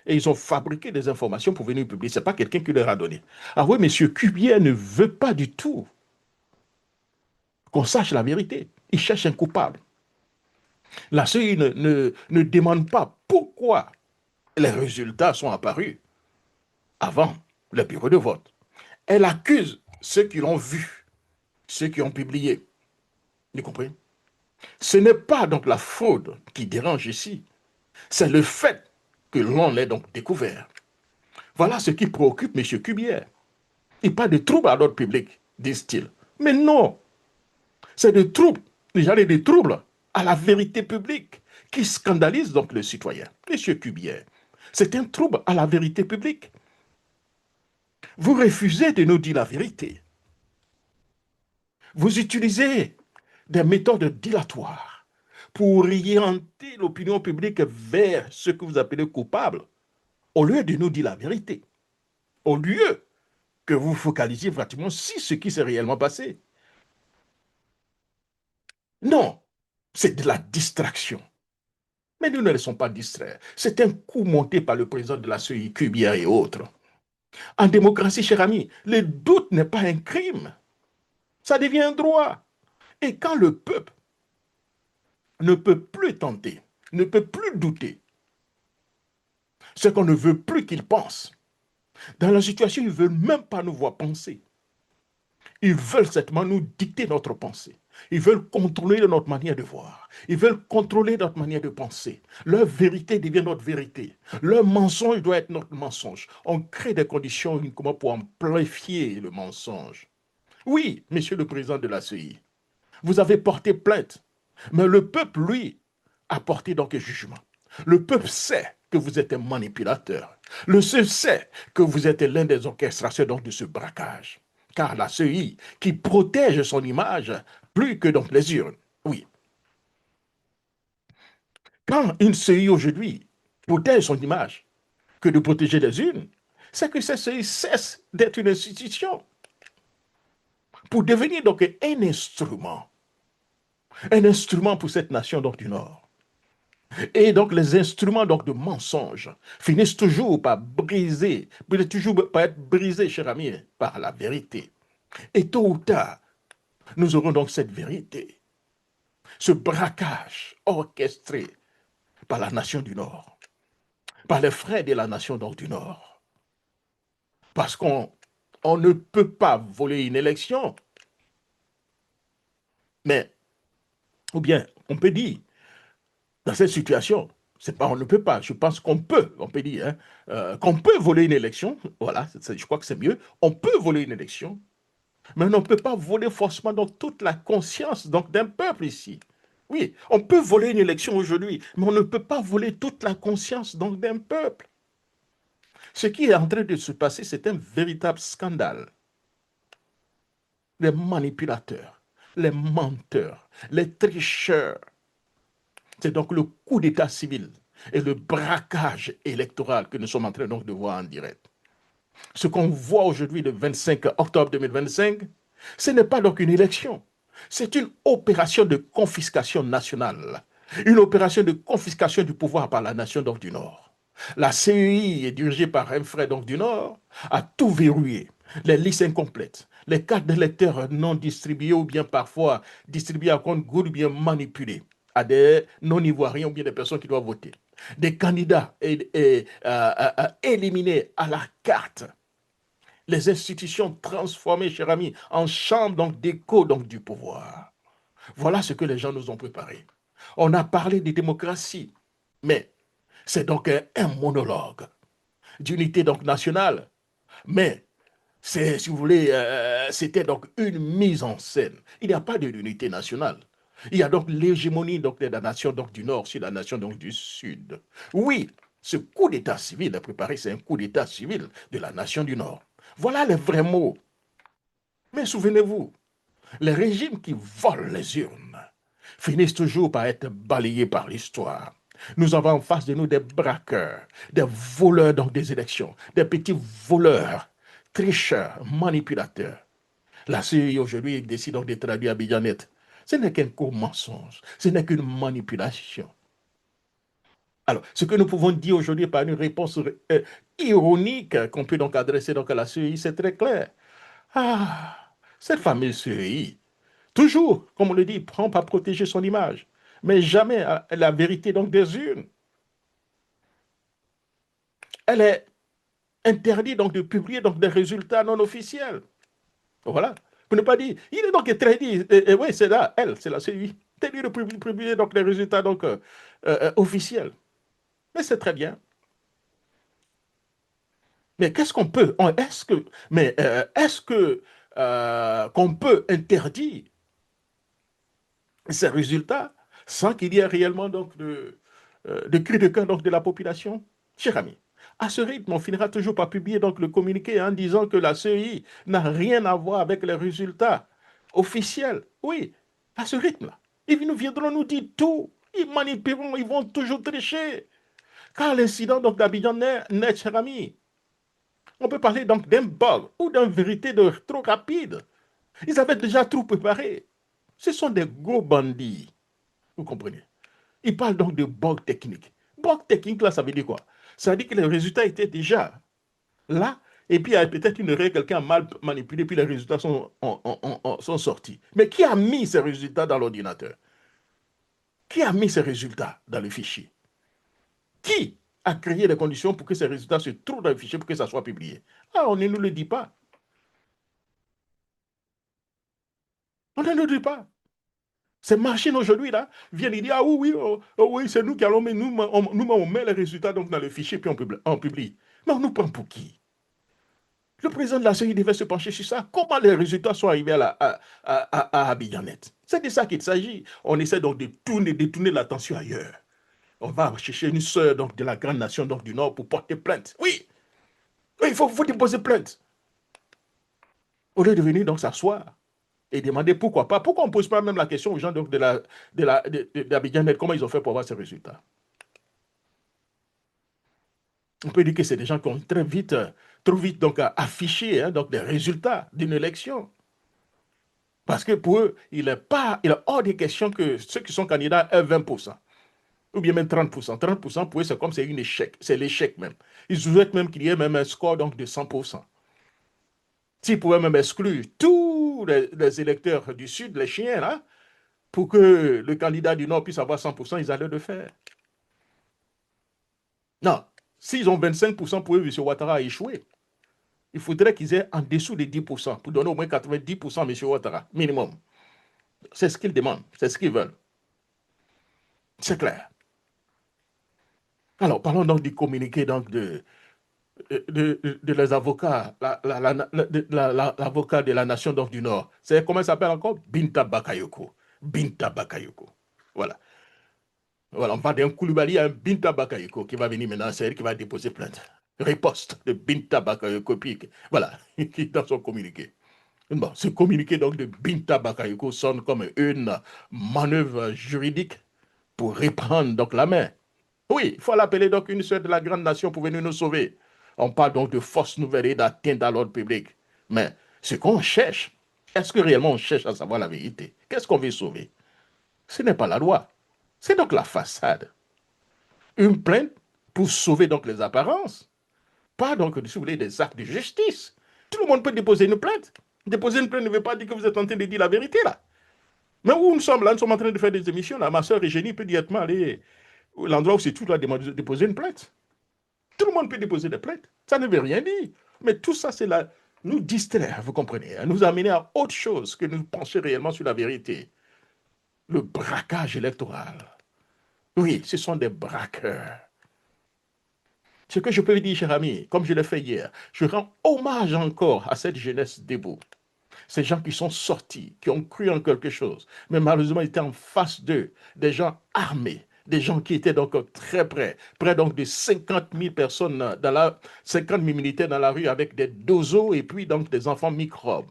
et ils ont fabriqué des informations pour venir publier. Ce n'est pas quelqu'un qui leur a donné. Ah oui, M. Cubier ne veut pas du tout qu'on sache la vérité. Il cherche un coupable. La CEI ne demande pas pourquoi les résultats sont apparus avant le bureau de vote. Elle accuse ceux qui l'ont vu, ceux qui ont publié. Vous comprenez? Ce n'est pas donc la fraude qui dérange ici, c'est le fait que l'on l'ait donc découvert. Voilà ce qui préoccupe M. Cubière. Il parle de troubles à l'ordre public, disent-ils. Mais non, c'est des troubles à la vérité publique qui scandalisent donc le citoyen. M. Cubière, c'est un trouble à la vérité publique. Vous refusez de nous dire la vérité. Vous utilisez des méthodes dilatoires pour orienter l'opinion publique vers ce que vous appelez coupable, au lieu de nous dire la vérité, au lieu que vous focalisiez pratiquement sur ce qui s'est réellement passé. Non, c'est de la distraction. Mais nous ne laissons pas distraire. C'est un coup monté par le président de la CEI, Cubière et autres. En démocratie, cher ami, le doute n'est pas un crime. Ça devient un droit. Et quand le peuple ne peut plus tenter, ne peut plus douter, c'est qu'on ne veut plus qu'il pense. Dans la situation, ils ne veulent même pas nous voir penser. Ils veulent certainement nous dicter notre pensée. Ils veulent contrôler notre manière de voir. Ils veulent contrôler notre manière de penser. Leur vérité devient notre vérité. Leur mensonge doit être notre mensonge. On crée des conditions uniquement pour amplifier le mensonge. Oui, monsieur le président de la CEI, vous avez porté plainte, mais le peuple, lui, a porté donc un jugement. Le peuple sait que vous êtes un manipulateur. Le peuple sait que vous êtes l'un des orchestrateurs donc de ce braquage. Car la CEI, qui protège son image plus que donc les urnes. Oui. Quand une CEI aujourd'hui protège son image que de protéger les urnes, c'est que cette CEI cesse d'être une institution pour devenir donc un instrument pour cette nation donc du Nord. Et donc les instruments donc de mensonge finissent toujours par briser, toujours par être brisés, cher ami, par la vérité. Et tôt ou tard, nous aurons donc cette vérité, ce braquage orchestré par la nation du Nord, par les frères de la nation donc du Nord. Parce qu'on ne peut pas voler une élection, mais, ou bien, on peut dire, dans cette situation, c'est pas on ne peut pas, je pense qu'on peut, on peut dire, qu'on peut voler une élection, voilà, je crois que c'est mieux, on peut voler une élection, mais on ne peut pas voler forcément donc toute la conscience donc d'un peuple ici. Oui, on peut voler une élection aujourd'hui, mais on ne peut pas voler toute la conscience donc d'un peuple. Ce qui est en train de se passer, c'est un véritable scandale. Les manipulateurs, les menteurs, les tricheurs, c'est donc le coup d'état civil et le braquage électoral que nous sommes en train donc de voir en direct. Ce qu'on voit aujourd'hui le 25 octobre 2025, ce n'est pas donc une élection. C'est une opération de confiscation nationale. Une opération de confiscation du pouvoir par la nation donc du Nord. La CEI est dirigée par un frère donc du Nord, a tout verrouillé. Les listes incomplètes, les cartes d'électeurs non distribuées ou bien parfois distribuées à compte gouttes ou bien manipulées à des non-ivoiriens ou bien des personnes qui doivent voter. Des candidats éliminés à la carte. Les institutions transformées, cher ami, en chambre donc d'écho donc du pouvoir. Voilà ce que les gens nous ont préparé. On a parlé de démocratie, mais c'est donc un monologue d'unité donc nationale, mais c'est, si vous voulez, c'était donc une mise en scène. Il n'y a pas de l'unité nationale. Il y a donc l'hégémonie donc de la nation donc du Nord sur la nation donc du Sud. Oui, ce coup d'état civil préparé, c'est un coup d'état civil de la nation du Nord. Voilà les vrais mots. Mais souvenez-vous, les régimes qui volent les urnes finissent toujours par être balayés par l'histoire. Nous avons en face de nous des braqueurs, des voleurs donc des élections, des petits voleurs, tricheurs, manipulateurs. La CEI aujourd'hui décide donc de traduire Abidjanet. Ce n'est qu'un court mensonge, ce n'est qu'une manipulation. Alors, ce que nous pouvons dire aujourd'hui par une réponse ironique qu'on peut donc adresser donc à la CEI, c'est très clair. Ah, cette fameuse CEI, toujours, comme on le dit, prend à protéger son image, mais jamais la vérité donc des urnes. Elle est interdite donc de publier donc des résultats non officiels. Voilà. Pour ne pas dire, il est donc interdit, oui, c'est là, c'est la CEI, interdit de publier donc les résultats donc officiels. Mais c'est très bien. Mais qu'est-ce qu'on peut, est-ce que qu'on peut interdire ces résultats sans qu'il y ait réellement donc de cris de cœur donc de la population? Cher ami, à ce rythme, on finira toujours par publier donc le communiqué en disant que la CEI n'a rien à voir avec les résultats officiels. Oui, à ce rythme-là. Ils nous viendront nous dire tout. Ils manipuleront, ils vont toujours tricher. Car l'incident donc d'Abidjan n'est, cher ami, on peut parler donc d'un bug ou d'une vérité de trop rapide. Ils avaient déjà tout préparé. Ce sont des gros bandits. Vous comprenez? Ils parlent donc de bug technique. Bug technique, là, ça veut dire quoi? Ça veut dire que les résultats étaient déjà là, et puis il y a peut-être une règle, quelqu'un a mal manipulé, puis les résultats sont sortis. Mais qui a mis ces résultats dans l'ordinateur? Qui a mis ces résultats dans le fichier? Qui a créé les conditions pour que ces résultats se trouvent dans le fichier pour que ça soit publié? Ah, on ne nous le dit pas. On ne nous le dit pas. Ces machines aujourd'hui là viennent dire ah oui, oui, c'est nous qui allons mettre, on met les résultats donc dans le fichier puis on publie. Mais on nous prend pour qui? Le président de la CEI devait se pencher sur ça. Comment les résultats sont arrivés à Abidjan-Net? C'est de ça qu'il s'agit. On essaie donc de détourner l'attention ailleurs. On va chercher une sœur donc, de la grande nation donc, du Nord pour porter plainte. Oui, oui, il faut déposer plainte. Au lieu de venir donc s'asseoir et demander pourquoi pas. Pourquoi on ne pose pas même la question aux gens donc, d'Abidjan-Net, comment ils ont fait pour avoir ces résultats? On peut dire que c'est des gens qui ont trop vite donc, affiché donc, des résultats d'une élection. Parce que pour eux, il est hors des questions que ceux qui sont candidats aient 20%, ou bien même 30%. 30% pour eux, c'est comme c'est un échec. C'est l'échec même. Ils souhaitent même qu'il y ait même un score donc, de 100%. S'ils pouvaient même exclure tous les électeurs du Sud, les chiens, là, pour que le candidat du Nord puisse avoir 100%, ils allaient le faire. Non. S'ils ont 25% pour eux, M. Ouattara a échoué. Il faudrait qu'ils aient en dessous de 10% pour donner au moins 90% à M. Ouattara, minimum. C'est ce qu'ils demandent, c'est ce qu'ils veulent. C'est clair. Alors, parlons donc du communiqué donc de les avocats, l'avocat de la nation donc, du Nord. C'est comment il s'appelle encore? Binta Bakayoko. Binta Bakayoko. Voilà. Voilà, on parle d'un Koulibaly à un Binta Bakayoko qui va venir maintenant, c'est elle qui va déposer plainte. Riposte de Binta Bakayoko, voilà, qui est dans son communiqué. Bon, ce communiqué donc de Binta Bakayoko sonne comme une manœuvre juridique pour reprendre donc la main. Oui, il faut l'appeler donc une sœur de la grande nation pour venir nous sauver. On parle donc de fausses nouvelles et d'atteinte à l'ordre public. Mais ce qu'on cherche, est-ce que réellement on cherche à savoir la vérité? Qu'est-ce qu'on veut sauver? Ce n'est pas la loi. C'est donc la façade. Une plainte pour sauver donc les apparences. Pas donc, si vous voulez, des actes de justice. Tout le monde peut déposer une plainte. Déposer une plainte ne veut pas dire que vous êtes en train de dire la vérité là. Mais où nous sommes là, nous sommes en train de faire des émissions là. Ma soeur Eugénie peut directement aller l'endroit où c'est tout là, déposer une plainte. Tout le monde peut déposer des plaintes. Ça ne veut rien dire. Mais tout ça, c'est là, nous distraire, vous comprenez, nous amener à autre chose que nous penser réellement sur la vérité. Le braquage électoral. Oui, ce sont des braqueurs. Ce que je peux dire, cher ami, comme je l'ai fait hier, je rends hommage encore à cette jeunesse debout. Ces gens qui sont sortis, qui ont cru en quelque chose, mais malheureusement ils étaient en face d'eux, des gens armés, des gens qui étaient donc très près donc de 50 000 personnes, 50 000 militaires dans la rue avec des dozos et puis donc des enfants microbes.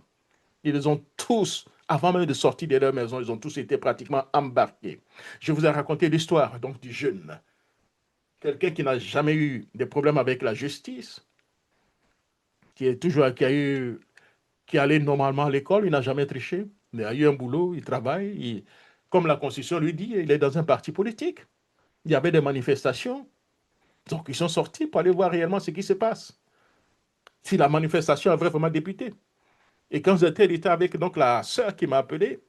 Ils ont tous, avant même de sortir de leur maison, ils ont tous été pratiquement embarqués. Je vous ai raconté l'histoire donc du jeune, quelqu'un qui n'a jamais eu de problème avec la justice, qui allait normalement à l'école, il n'a jamais triché, il a eu un boulot, il travaille, comme la Constitution lui dit, il est dans un parti politique. Il y avait des manifestations, donc ils sont sortis pour aller voir réellement ce qui se passe. Si la manifestation avait vraiment débuté. Et quand j'étais, il était avec donc, la sœur qui m'a appelé,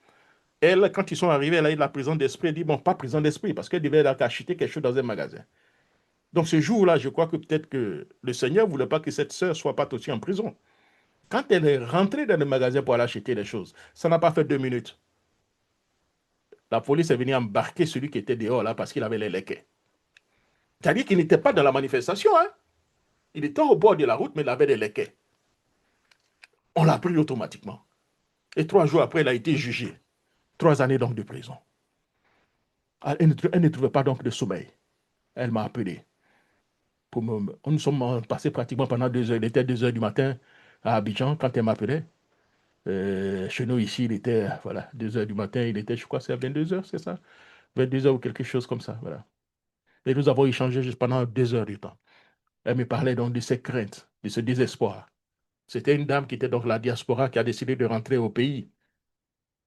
elle, quand ils sont arrivés, elle a eu la prison d'esprit, elle dit, bon, pas prison d'esprit, parce qu'elle devait acheter quelque chose dans un magasin. Donc ce jour-là, je crois que peut-être que le Seigneur ne voulait pas que cette sœur soit pas aussi en prison. Quand elle est rentrée dans le magasin pour aller acheter les choses, ça n'a pas fait 2 minutes. La police est venue embarquer celui qui était dehors là parce qu'il avait les lequets. C'est-à-dire qu'il n'était pas dans la manifestation. Hein? Il était au bord de la route, mais il avait des lequets. On l'a pris automatiquement. Et 3 jours après, il a été jugé. 3 années donc de prison. Elle ne trouvait pas donc de sommeil. Elle m'a appelé. Nous sommes passés pratiquement pendant 2 heures. Il était 2 heures du matin à Abidjan quand elle m'appelait. Chez nous, ici, il était, voilà, 2 heures du matin, il était, je crois, c'est à 22 heures, c'est ça? 22 heures ou quelque chose comme ça, voilà. Et nous avons échangé juste pendant 2 heures du temps. Elle me parlait donc de ses craintes, de ce désespoir. C'était une dame qui était donc la diaspora qui a décidé de rentrer au pays.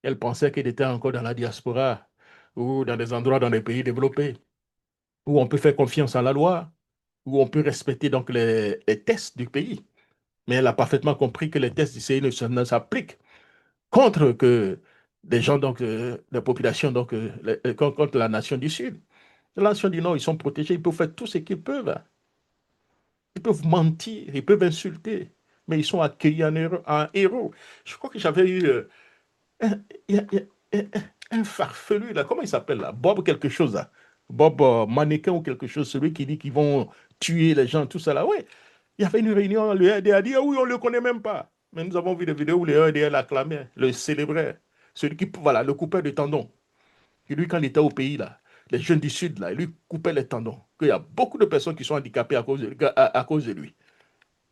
Elle pensait qu'elle était encore dans la diaspora ou dans des endroits dans les pays développés où on peut faire confiance à la loi, où on peut respecter donc les tests du pays. Mais elle a parfaitement compris que les tests du CI ne s'appliquent contre que des gens, donc, la population, donc, contre la nation du Sud. La nation du Nord, ils sont protégés, ils peuvent faire tout ce qu'ils peuvent. Ils peuvent mentir, ils peuvent insulter, mais ils sont accueillis en héros. Je crois que j'avais eu un, un- un farfelu, là, comment il s'appelle là? Bob quelque chose, là. Bob mannequin ou quelque chose, celui qui dit qu'ils vont tuer les gens, tout ça là. Ouais, Il y avait une réunion, le RDA a dit, ah oui, on ne le connaît même pas. Mais nous avons vu des vidéos où le RDA l'acclamait, le célébrait. Celui qui, voilà, le coupait de tendons. Et lui, quand il était au pays, là, les jeunes du Sud, là, il lui coupait les tendons. Qu'il y a beaucoup de personnes qui sont handicapées à cause de lui.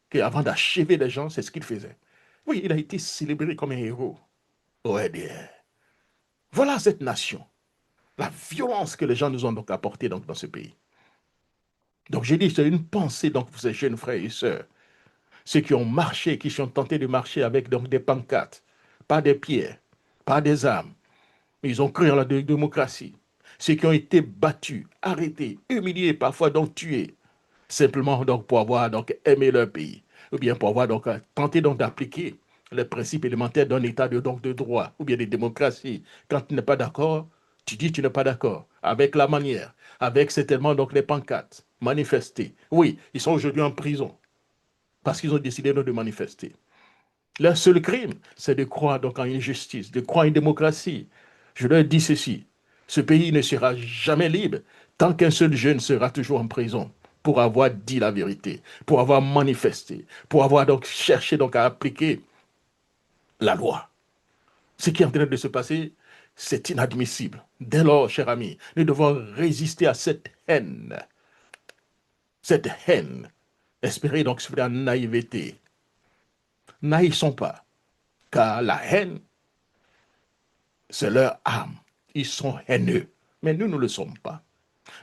Qu'avant d'achever les gens, c'est ce qu'il faisait. Oui, il a été célébré comme un héros au RDA. Voilà cette nation. La violence que les gens nous ont donc apportée donc, dans ce pays. Donc j'ai dit, c'est une pensée donc, pour ces jeunes frères et sœurs. Ceux qui ont marché, qui sont tentés de marcher avec donc, des pancartes, pas des pierres, pas des armes. Ils ont cru en la démocratie. Ceux qui ont été battus, arrêtés, humiliés, parfois donc tués, simplement donc pour avoir donc aimé leur pays, ou bien pour avoir donc tenté donc d'appliquer les principes élémentaires d'un état donc de droit, ou bien de démocratie. Quand tu n'es pas d'accord, tu dis que tu n'es pas d'accord avec la manière, avec certainement donc les pancartes, manifester. Oui, ils sont aujourd'hui en prison parce qu'ils ont décidé donc de manifester. Leur seul crime, c'est de croire donc en une justice, de croire en une démocratie. Je leur dis ceci, ce pays ne sera jamais libre tant qu'un seul jeune sera toujours en prison pour avoir dit la vérité, pour avoir manifesté, pour avoir donc cherché donc à appliquer la loi. Ce qui est en train de se passer, c'est inadmissible. Dès lors, chers amis, nous devons résister à cette haine. Cette haine. Espérer donc sur la naïveté. N'haïssons pas, car la haine, c'est leur âme. Ils sont haineux. Mais nous ne le sommes pas.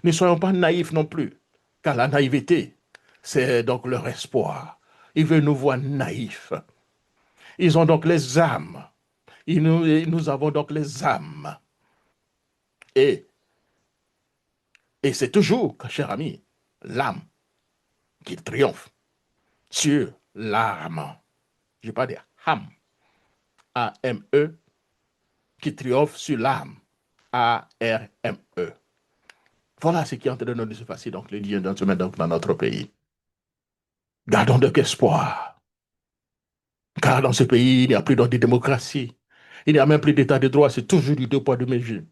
Ne soyons pas naïfs non plus, car la naïveté, c'est donc leur espoir. Ils veulent nous voir naïfs. Ils ont donc les âmes. Et nous avons donc les âmes. Et, et c'est toujours, cher ami, l'âme qui triomphe sur l'âme. Je ne vais pas dire âme, A-M-E, qui triomphe sur l'âme, A-R-M-E. Voilà ce qui est en train de se passer donc, le Dieu dans notre pays. Gardons donc espoir. Car dans ce pays, il n'y a plus de démocratie. Il n'y a même plus d'état de droit. C'est toujours du deux poids, deux mesures.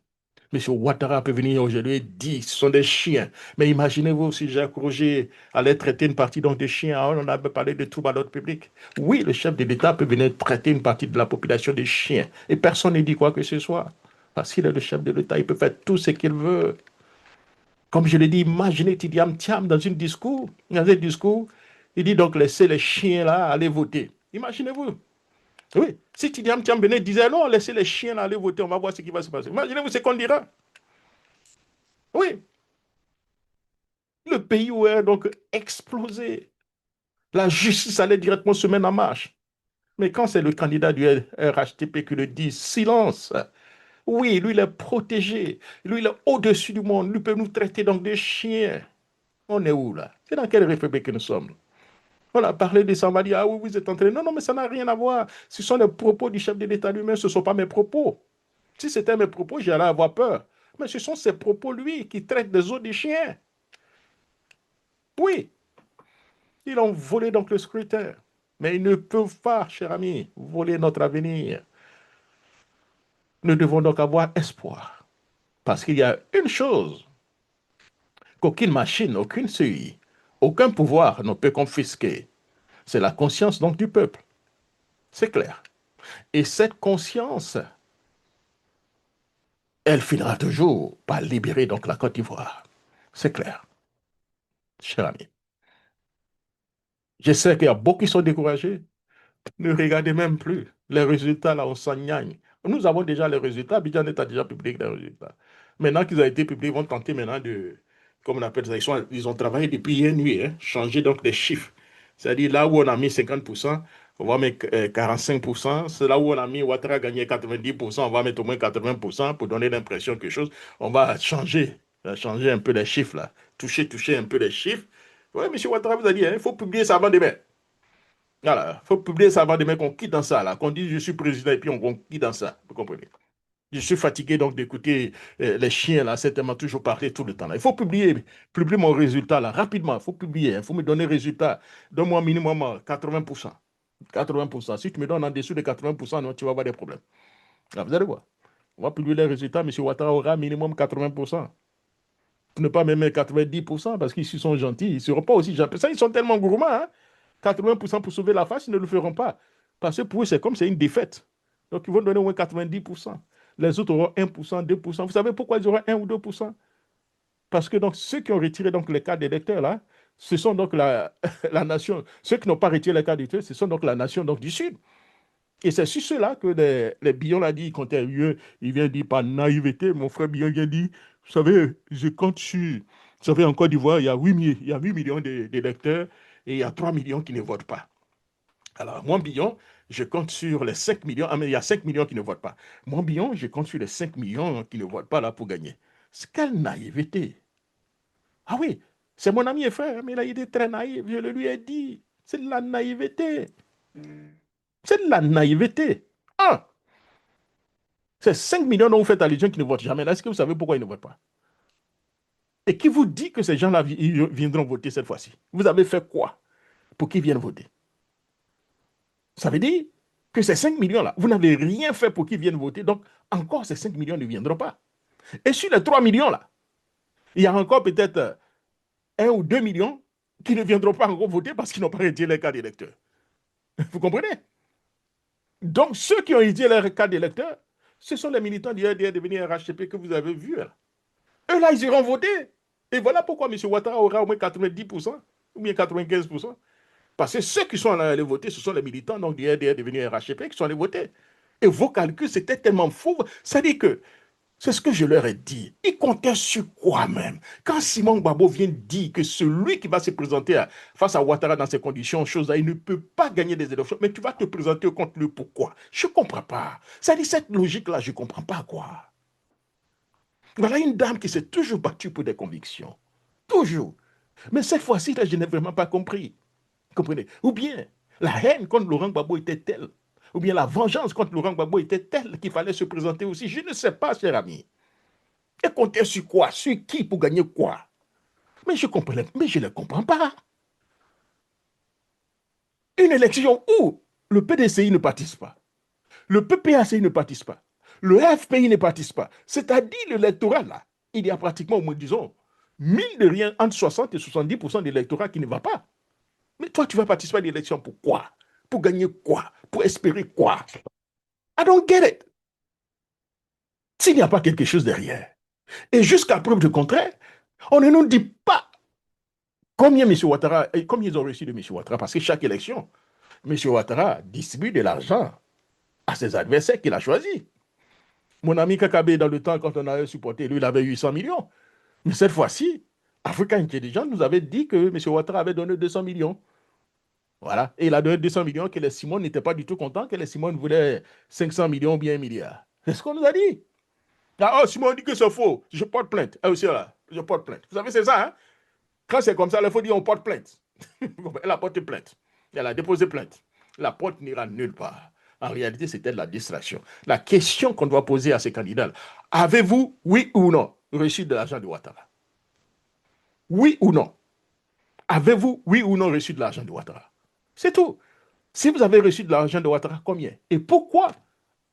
M. Ouattara peut venir aujourd'hui et dire ce sont des chiens. Mais imaginez-vous si Jacques Roger allait traiter une partie donc des chiens. On avait parlé de troubles à l'ordre public. Oui, le chef de l'État peut venir traiter une partie de la population des chiens. Et personne ne dit quoi que ce soit. Parce qu'il est le chef de l'État, il peut faire tout ce qu'il veut. Comme je l'ai dit, imaginez Tidiam Thiam dans un discours, il dit donc laissez les chiens là aller voter. Imaginez-vous. Oui, si Tidiam Thiam venait disait non, laissez les chiens là aller voter, on va voir ce qui va se passer. Imaginez-vous ce qu'on dira. Oui, le pays aurait donc explosé. La justice allait directement se mettre en marche. Mais quand c'est le candidat du RHTP qui le dit, silence. Oui, lui, il est protégé. Lui, il est au-dessus du monde. Lui peut nous traiter donc de chiens. On est où là? C'est dans quelle république que nous sommes? On a parlé de ça, on va dire, ah oui, vous êtes en train. Non, non, mais ça n'a rien à voir. Ce sont les propos du chef de l'État lui-même, ce ne sont pas mes propos. Si c'était mes propos, j'allais avoir peur. Mais ce sont ses propos, lui, qui traite des autres des chiens. Oui, ils ont volé donc le scrutin. Mais ils ne peuvent pas, cher ami, voler notre avenir. Nous devons donc avoir espoir. Parce qu'il y a une chose qu'aucune machine, aucune CI, aucun pouvoir ne peut confisquer. C'est la conscience donc du peuple. C'est clair. Et cette conscience, elle finira toujours par libérer donc la Côte d'Ivoire. C'est clair, cher ami. Je sais qu'il y a beaucoup qui sont découragés. Ne regardez même plus les résultats là, on s'engagne. Nous avons déjà les résultats. Abidjan a déjà publié les résultats. Maintenant qu'ils ont été publiés, ils vont tenter maintenant de, comme on appelle ça, ils ont travaillé depuis hier nuit, hein, changer donc les chiffres. C'est-à-dire là où on a mis 50%, on va mettre 45%. C'est là où on a mis Ouattara gagné 90%, on va mettre au moins 80% pour donner l'impression que chose. On va changer un peu les chiffres là. Toucher un peu les chiffres. Oui, M. Ouattara vous a dit, hein, il faut publier ça avant demain. Voilà, il faut publier ça avant demain qu'on quitte dans ça, là, qu'on dise je suis président et puis on quitte dans ça, vous comprenez? Je suis fatigué donc d'écouter les chiens là, certainement toujours parler tout le temps là. Il faut publier mon résultat là, rapidement, il faut publier, il faut me donner le résultat. Donne-moi minimum 80%. 80%. Si tu me donnes en dessous de 80%, non, tu vas avoir des problèmes. Là, vous allez voir. On va publier les résultats, M. Ouattara aura minimum 80%. Pour ne pas même mettre 90%, parce qu'ils sont gentils, ils ne seront pas aussi gentils. Ça, ils sont tellement gourmands, hein? 80% pour sauver la face, ils ne le feront pas. Parce que pour eux, c'est comme c'est une défaite. Donc, ils vont donner au moins 90%. Les autres auront 1%, 2%. Vous savez pourquoi ils auront 1 ou 2%? Parce que donc, ceux qui ont retiré donc, les cartes d'électeurs, là, ce sont donc la nation. Ceux qui n'ont pas retiré les cartes d'électeurs, ce sont donc la nation donc, du Sud. Et c'est sur cela que les Billon l'a dit, quand il vient dire par naïveté, mon frère Billon vient dire, vous savez, je compte sur, vous savez, en Côte d'Ivoire, il y a 8 millions d'électeurs et il y a 3 millions qui ne votent pas. Alors, moi, Billon, je compte sur les 5 millions, ah mais il y a 5 millions qui ne votent pas. Moi, Billon, je compte sur les 5 millions qui ne votent pas là pour gagner. C'est quelle naïveté! Ah oui, c'est mon ami et frère, mais il a été très naïf, je le lui ai dit. C'est de la naïveté. C'est de la naïveté. Ah! C'est 5 millions dont vous faites allusion qui ne votent jamais. Est-ce que vous savez pourquoi ils ne votent pas? Et qui vous dit que ces gens-là viendront voter cette fois-ci? Vous avez fait quoi pour qu'ils viennent voter? Ça veut dire que ces 5 millions-là, vous n'avez rien fait pour qu'ils viennent voter, donc encore ces 5 millions ne viendront pas. Et sur les 3 millions-là, il y a encore peut-être 1 ou 2 millions qui ne viendront pas encore voter parce qu'ils n'ont pas retiré les cartes d'électeurs. Vous comprenez? Donc, ceux qui ont retiré leur carte d'électeur, ce sont les militants du RDR devenir RHTP que vous avez vus. Là. Eux, là, ils iront voter. Et voilà pourquoi M. Ouattara aura au moins 90% ou bien 95%. Parce que ceux qui sont allés voter, ce sont les militants donc, du RDR devenus RHP qui sont allés voter. Et vos calculs, c'était tellement fou. Ça dit que, c'est ce que je leur ai dit. Ils comptaient sur quoi même? Quand Simon Gbagbo vient dire que celui qui va se présenter face à Ouattara dans ces conditions, chose-là, il ne peut pas gagner des élections, mais tu vas te présenter contre lui, pourquoi? Je ne comprends pas. Ça dit cette logique-là, je ne comprends pas quoi. Voilà une dame qui s'est toujours battue pour des convictions. Toujours. Mais cette fois-ci, je n'ai vraiment pas compris. Comprenez? Ou bien, la haine contre Laurent Gbagbo était telle, ou bien la vengeance contre Laurent Gbagbo était telle qu'il fallait se présenter aussi. Je ne sais pas, cher ami. Et compter sur quoi? Sur qui pour gagner quoi? Mais je ne comprends pas. Une élection où le PDCI ne participe pas, le PPACI ne participe pas, le FPI ne participe pas, c'est-à-dire l'électorat là, il y a pratiquement, au moins, disons, mille de rien, entre 60 et 70% d'électorat qui ne va pas. Mais toi, tu vas participer à l'élection pour quoi? Pour gagner quoi? Pour espérer quoi? I don't get it. S'il n'y a pas quelque chose derrière. Et jusqu'à preuve du contraire, on ne nous dit pas combien M. Ouattara, combien ils ont reçu de M. Ouattara, parce que chaque élection, M. Ouattara distribue de l'argent à ses adversaires qu'il a choisis. Mon ami Kakabe, dans le temps, quand on avait supporté, lui, il avait 800 millions. Mais cette fois-ci, Africa Intelligence nous avait dit que M. Ouattara avait donné 200 millions. Voilà. Et il a donné 200 millions, que les Simon n'étaient pas du tout contents, que les Simon voulaient 500 millions ou bien 1 milliard. C'est ce qu'on nous a dit. Ah, oh, Simon dit que c'est faux. Je porte plainte. Elle aussi, là, je porte plainte. Vous savez, c'est ça, hein? Quand c'est comme ça, il faut dire on porte plainte. Elle a porté plainte. Elle a déposé plainte. La porte n'ira nulle part. En réalité, c'était de la distraction. La question qu'on doit poser à ces candidats, avez-vous, oui ou non, reçu de l'argent de Ouattara? Oui ou non? Avez-vous, oui ou non, reçu de l'argent de Ouattara? C'est tout. Si vous avez reçu de l'argent de Ouattara, combien? Et pourquoi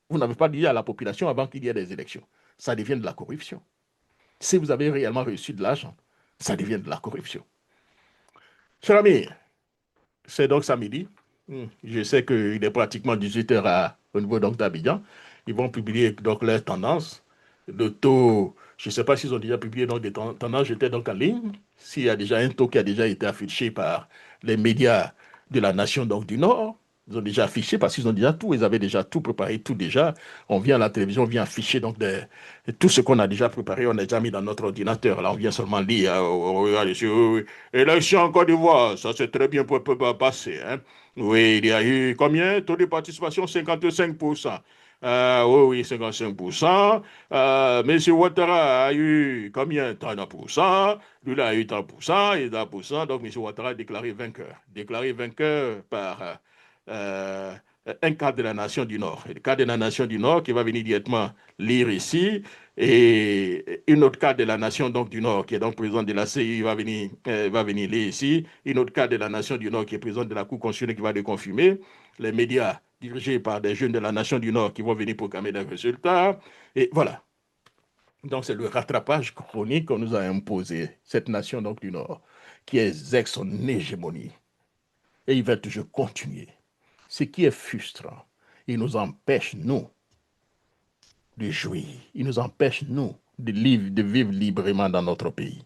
vous n'avez pas dit à la population avant qu'il y ait des élections? Ça devient de la corruption. Si vous avez réellement reçu de l'argent, ça devient de la corruption. Cher ami, c'est donc samedi. Je sais qu'il est pratiquement 18h au niveau d'Abidjan. Ils vont publier donc leurs tendances. Le taux, je ne sais pas s'ils ont déjà publié donc, des tendances, j'étais donc en ligne. S'il y a déjà un taux qui a déjà été affiché par les médias de la nation donc, du Nord, ils ont déjà affiché parce qu'ils ont déjà tout, ils avaient déjà tout préparé, tout déjà. On vient à la télévision, on vient afficher donc tout ce qu'on a déjà préparé, on a déjà mis dans notre ordinateur. Là, on vient seulement lire. On regarde ici, oui, oui. Élection en Côte d'Ivoire, ça s'est très bien passé. Hein. Oui, il y a eu combien? Taux de participation 55%. Oui, oui, 55%. Monsieur Ouattara a eu combien? Tant de pourcents. Lui, il a eu tant de pourcents et tant de pourcents. Donc, monsieur Ouattara a déclaré vainqueur. Déclaré vainqueur par euh, un cadre de la nation du Nord. Le cadre de la nation du Nord qui va venir directement lire ici. Et une autre cadre de la nation donc, du Nord qui est donc président de la CI va venir lire ici. Une autre cadre de la nation du Nord qui est président de la Cour constitutionnelle qui va le confirmer. Les médias dirigés par des jeunes de la nation du Nord qui vont venir proclamer des résultats. Et voilà. Donc, c'est le rattrapage chronique qu'on nous a imposé, cette nation donc, du Nord, qui exerce son hégémonie. Et il va toujours continuer. Ce qui est frustrant, il nous empêche, nous, de jouir. Il nous empêche, nous, de vivre librement dans notre pays.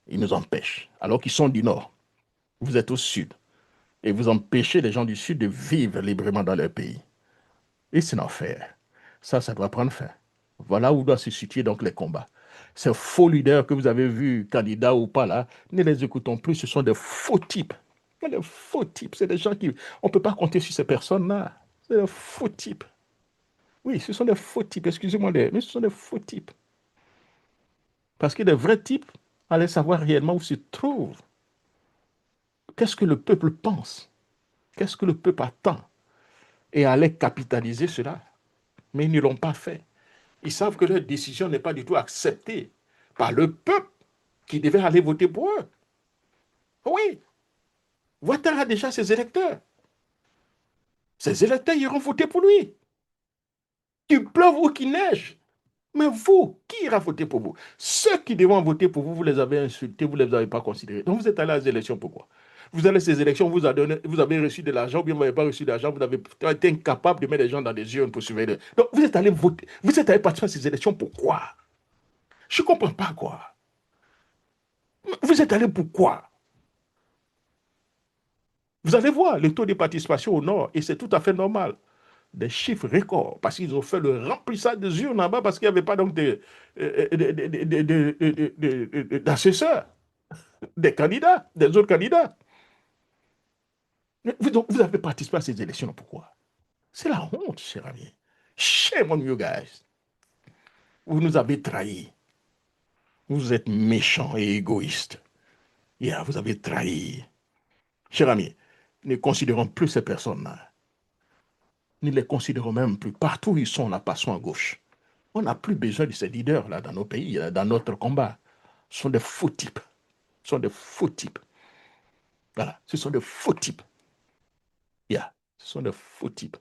Il nous empêche. Alors qu'ils sont du Nord. Vous êtes au Sud. Et vous empêchez les gens du Sud de vivre librement dans leur pays. Et c'est l'enfer. Ça doit prendre fin. Voilà où doivent se situer donc les combats. Ces faux leaders que vous avez vus, candidats ou pas là, ne les écoutons plus. Ce sont des faux types. Des faux types. C'est des gens qui... On ne peut pas compter sur ces personnes-là. C'est des faux types. Oui, ce sont des faux types. Excusez-moi, mais ce sont des faux types. Parce que des vrais types allaient savoir réellement où se trouvent. Qu'est-ce que le peuple pense? Qu'est-ce que le peuple attend? Et allaient capitaliser cela. Mais ils ne l'ont pas fait. Ils savent que leur décision n'est pas du tout acceptée par le peuple qui devait aller voter pour eux. Oui, Ouattara a déjà ses électeurs. Ses électeurs iront voter pour lui. Qu'il pleuve ou qu'il neige. Mais vous, qui ira voter pour vous? Ceux qui devront voter pour vous, vous les avez insultés, vous ne les avez pas considérés. Donc vous êtes allé à ces élections, pourquoi? Vous allez à ces élections, vous avez reçu de l'argent, ou bien vous n'avez pas reçu d'argent, vous avez été incapable de mettre les gens dans des urnes pour surveiller. Donc vous êtes allé voter, vous êtes allé participer à ces élections, pourquoi? Je ne comprends pas quoi. Vous êtes allé pourquoi? Vous allez voir le taux de participation au Nord, et c'est tout à fait normal. Des chiffres records, parce qu'ils ont fait le remplissage des urnes là-bas, parce qu'il n'y avait pas donc d'assesseurs, des candidats, des autres candidats. Vous avez participé à ces élections, pourquoi? C'est la honte, cher ami. Shame on you guys. Vous nous avez trahis. Vous êtes méchants et égoïstes. Yeah, vous avez trahi. Cher ami, ne considérons plus ces personnes-là. Ne les considérons même plus. Partout où ils sont, là, passons à gauche. On n'a plus besoin de ces leaders-là dans nos pays, là, dans notre combat. Ce sont des faux types. Ce sont des faux types. Voilà, ce sont des faux types. Yeah, ce sont des faux types.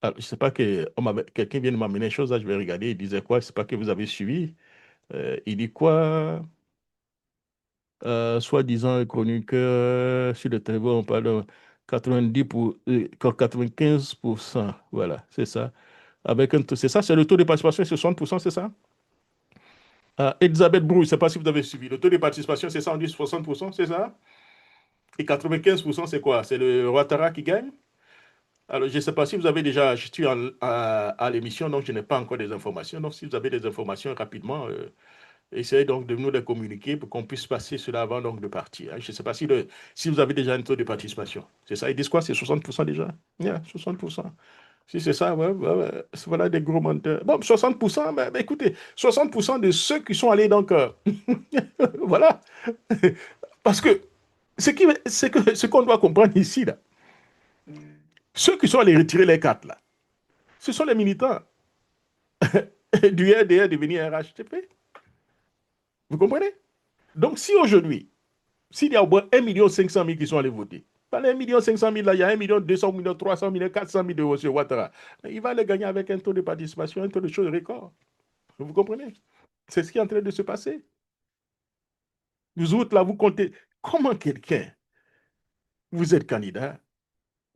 Alors, je ne sais pas que quelqu'un vient de m'amener une chose, là, je vais regarder, il disait quoi, je ne sais pas que vous avez suivi. Il dit quoi? Soi-disant chroniqueur sur le téléphone, on parle de 95%. Voilà, c'est ça. C'est ça, c'est le taux de participation, c'est 60%, c'est ça? Elisabeth Brou, je ne sais pas si vous avez suivi. Le taux de participation, c'est ça, on dit 60%, c'est ça? Et 95%, c'est quoi? C'est le Ouattara qui gagne? Alors, je ne sais pas si vous avez déjà, je suis à l'émission, donc je n'ai pas encore des informations. Donc, si vous avez des informations rapidement, essayez donc de nous les communiquer pour qu'on puisse passer cela avant donc de partir. Je ne sais pas si vous avez déjà un taux de participation. C'est ça, ils disent quoi? C'est 60% déjà? Yeah, 60%. Si c'est ça, ouais, ouais, ouais. Voilà des gros menteurs. Bon, 60%, mais écoutez, 60% de ceux qui sont allés donc... voilà. Parce que ce qu'on doit comprendre ici, là, ceux qui sont allés retirer les cartes, là, ce sont les militants du RDR devenir RHTP. Vous comprenez? Donc, si aujourd'hui, s'il y a au moins 1,5 million qui sont allés voter, dans les 1,5 million là, il y a 1,2 million, 300 000, 400 000 euros sur Ouattara. Il va les gagner avec un taux de participation, un taux de choses record. Vous comprenez? C'est ce qui est en train de se passer. Vous autres, là, vous comptez. Comment quelqu'un, vous êtes candidat,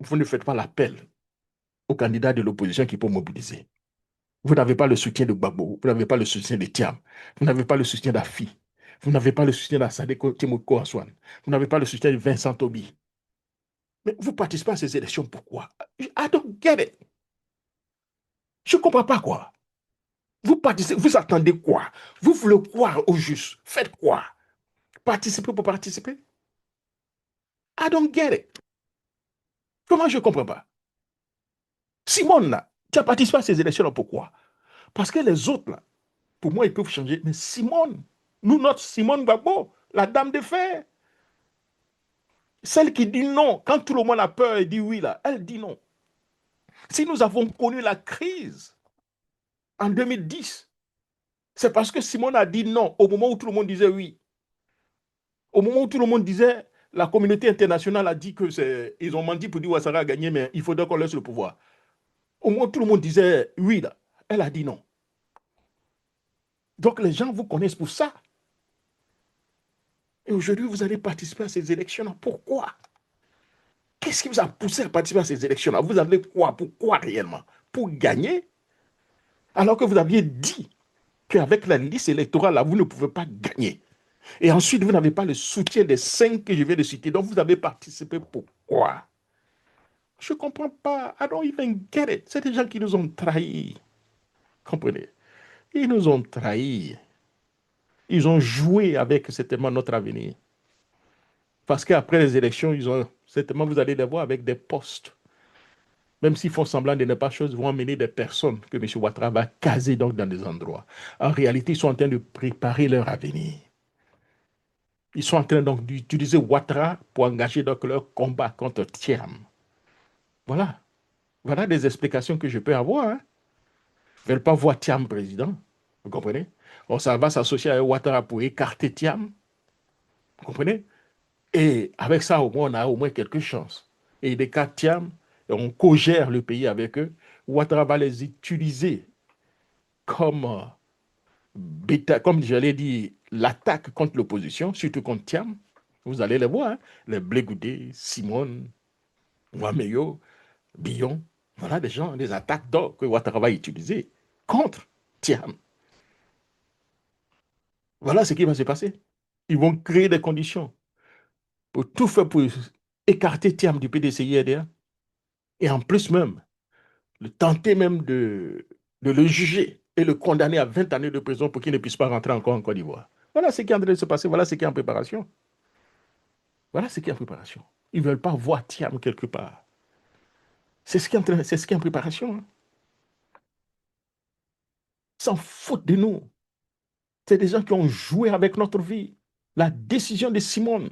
vous ne faites pas l'appel aux candidats de l'opposition qui peut mobiliser. Vous n'avez pas le soutien de Gbagbo, vous n'avez pas le soutien de Thiam, vous n'avez pas le soutien d'Afi, vous n'avez pas le soutien d'Assadeko Timoko Aswan, vous n'avez pas le soutien de Vincent Tobi. Mais vous participez à ces élections, pourquoi? I don't get it. Je ne comprends pas quoi. Vous participez, vous attendez quoi? Vous voulez quoi au juste? Faites quoi? Participer pour participer? I don't get it. Comment je ne comprends pas? Simone, là, tu as participé à ces élections, pourquoi? Parce que les autres, là, pour moi, ils peuvent changer. Mais Simone, nous, notre Simone Gbagbo, la dame de fer, celle qui dit non, quand tout le monde a peur et dit oui, là, elle dit non. Si nous avons connu la crise en 2010, c'est parce que Simone a dit non au moment où tout le monde disait oui. Au moment où tout le monde disait, la communauté internationale a dit que ils ont menti pour dire Ouattara a gagné, mais il faudrait qu'on laisse le pouvoir. Au moment où tout le monde disait oui, là, elle a dit non. Donc les gens vous connaissent pour ça. Et aujourd'hui, vous allez participer à ces élections-là. Pourquoi? Qu'est-ce qui vous a poussé à participer à ces élections-là? Vous avez quoi? Pourquoi réellement? Pour gagner? Alors que vous aviez dit qu'avec la liste électorale, là, vous ne pouvez pas gagner. Et ensuite, vous n'avez pas le soutien des 5 que je viens de citer. Donc, vous avez participé pourquoi? Je ne comprends pas. I don't even get it. C'est des gens qui nous ont trahis. Comprenez? Ils nous ont trahis. Ils ont joué avec certainement notre avenir. Parce qu'après les élections, certainement vous allez les voir avec des postes. Même s'ils font semblant de ne pas chose, vont emmener des personnes que M. Ouattara va caser donc dans des endroits. En réalité, ils sont en train de préparer leur avenir. Ils sont en train donc d'utiliser Ouattara pour engager donc leur combat contre Thiam. Voilà. Voilà des explications que je peux avoir. Hein. Ils ne veulent pas voir Thiam président. Vous comprenez? Ça va s'associer à Ouattara pour écarter Thiam. Vous comprenez? Et avec ça, au moins, on a au moins quelques chances. Et des cas Thiam, on co-gère le pays avec eux. Ouattara va les utiliser comme, comme j'allais dire, l'attaque contre l'opposition, surtout contre Thiam. Vous allez les voir, hein? Les Blé-Goudé, Simone, Ouameyo, Billon. Voilà des gens, des attaques d'or que Ouattara va utiliser contre Thiam. Voilà ce qui va se passer. Ils vont créer des conditions pour tout faire pour écarter Thiam du PDCI-RDA. Et en plus même, le tenter même de le juger et le condamner à 20 années de prison pour qu'il ne puisse pas rentrer encore en Côte d'Ivoire. Voilà ce qui est en train de se passer, voilà ce qui est en préparation. Voilà ce qui est en préparation. Ils ne veulent pas voir Thiam quelque part. C'est ce qui est en préparation. Hein. S'en foutent de nous. C'est des gens qui ont joué avec notre vie. La décision de Simone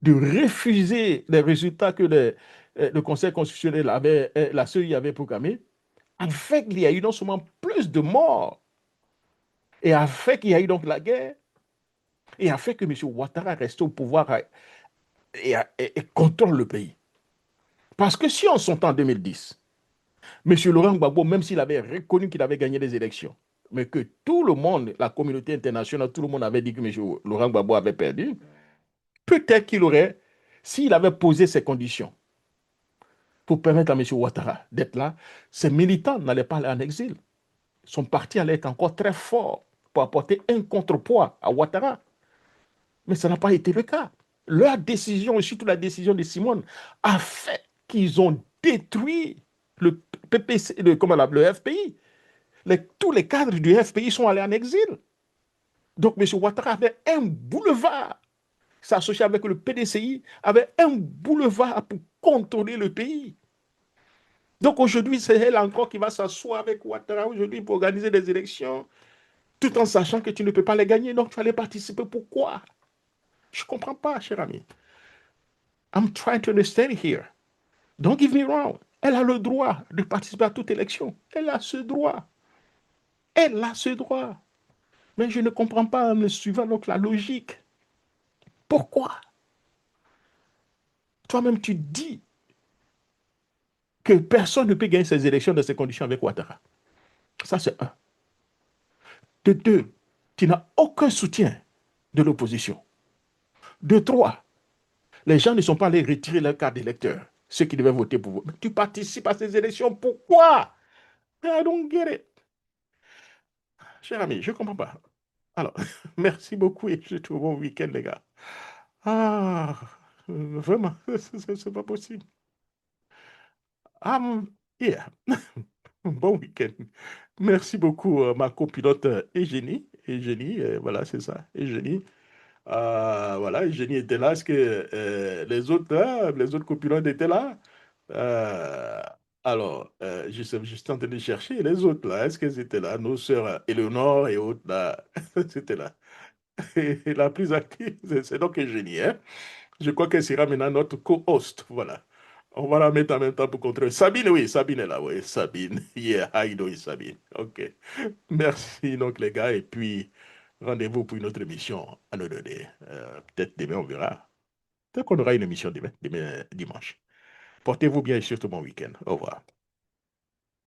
de refuser les résultats que le Conseil constitutionnel avait, la CEI avait proclamés, a fait qu'il y a eu non seulement plus de morts, et a fait qu'il y a eu donc la guerre, et a fait que M. Ouattara reste au pouvoir et contrôle le pays. Parce que si on s'entend en 2010, M. Laurent Gbagbo, même s'il avait reconnu qu'il avait gagné les élections, mais que tout le monde, la communauté internationale, tout le monde avait dit que M. Laurent Gbagbo avait perdu, peut-être qu'il aurait, s'il avait posé ces conditions pour permettre à M. Ouattara d'être là, ses militants n'allaient pas aller en exil. Son parti allait être encore très fort pour apporter un contrepoids à Ouattara. Mais ça n'a pas été le cas. Leur décision, et surtout la décision de Simone, a fait qu'ils ont détruit le PPC, le FPI. Tous les cadres du FPI sont allés en exil. Donc, M. Ouattara avait un boulevard, s'associer avec le PDCI, avait un boulevard pour contrôler le pays. Donc, aujourd'hui, c'est elle encore qui va s'asseoir avec Ouattara aujourd'hui pour organiser des élections, tout en sachant que tu ne peux pas les gagner. Donc, tu allais participer. Pourquoi? Je ne comprends pas, cher ami. I'm trying to understand here. Don't give me wrong. Elle a le droit de participer à toute élection. Elle a ce droit. Elle a ce droit. Mais je ne comprends pas en me suivant donc la logique. Pourquoi? Toi-même, tu dis que personne ne peut gagner ces élections dans ces conditions avec Ouattara. Ça, c'est un. De deux, tu n'as aucun soutien de l'opposition. De trois, les gens ne sont pas allés retirer leur carte d'électeur, ceux qui devaient voter pour vous. Mais tu participes à ces élections, pourquoi? I don't get it. Cher ami, je ne comprends pas. Alors, merci beaucoup et je te trouve bon week-end, les gars. Ah, vraiment, c'est pas possible. Yeah. Bon week-end. Merci beaucoup, ma copilote Eugénie. Eugénie, voilà, c'est ça, Eugénie. Voilà, Eugénie était là. Est-ce que les autres, là, les autres copilotes étaient là? Euh, alors, je suis en train de chercher les autres, là. Est-ce qu'elles étaient là? Nos sœurs Éléonore et autres, là, c'était là. Et la plus active, c'est donc Eugénie, hein? Je crois qu'elle sera maintenant notre co-host. Voilà. On va la mettre en même temps pour contrer. Sabine, oui, Sabine est là, oui. Sabine. Yeah, how you doing, Sabine? OK. Merci, donc, les gars. Et puis, rendez-vous pour une autre émission à nous donner. Peut-être demain, on verra. Peut-être qu'on aura une émission demain, dimanche. Portez-vous bien et surtout bon week-end. Au revoir.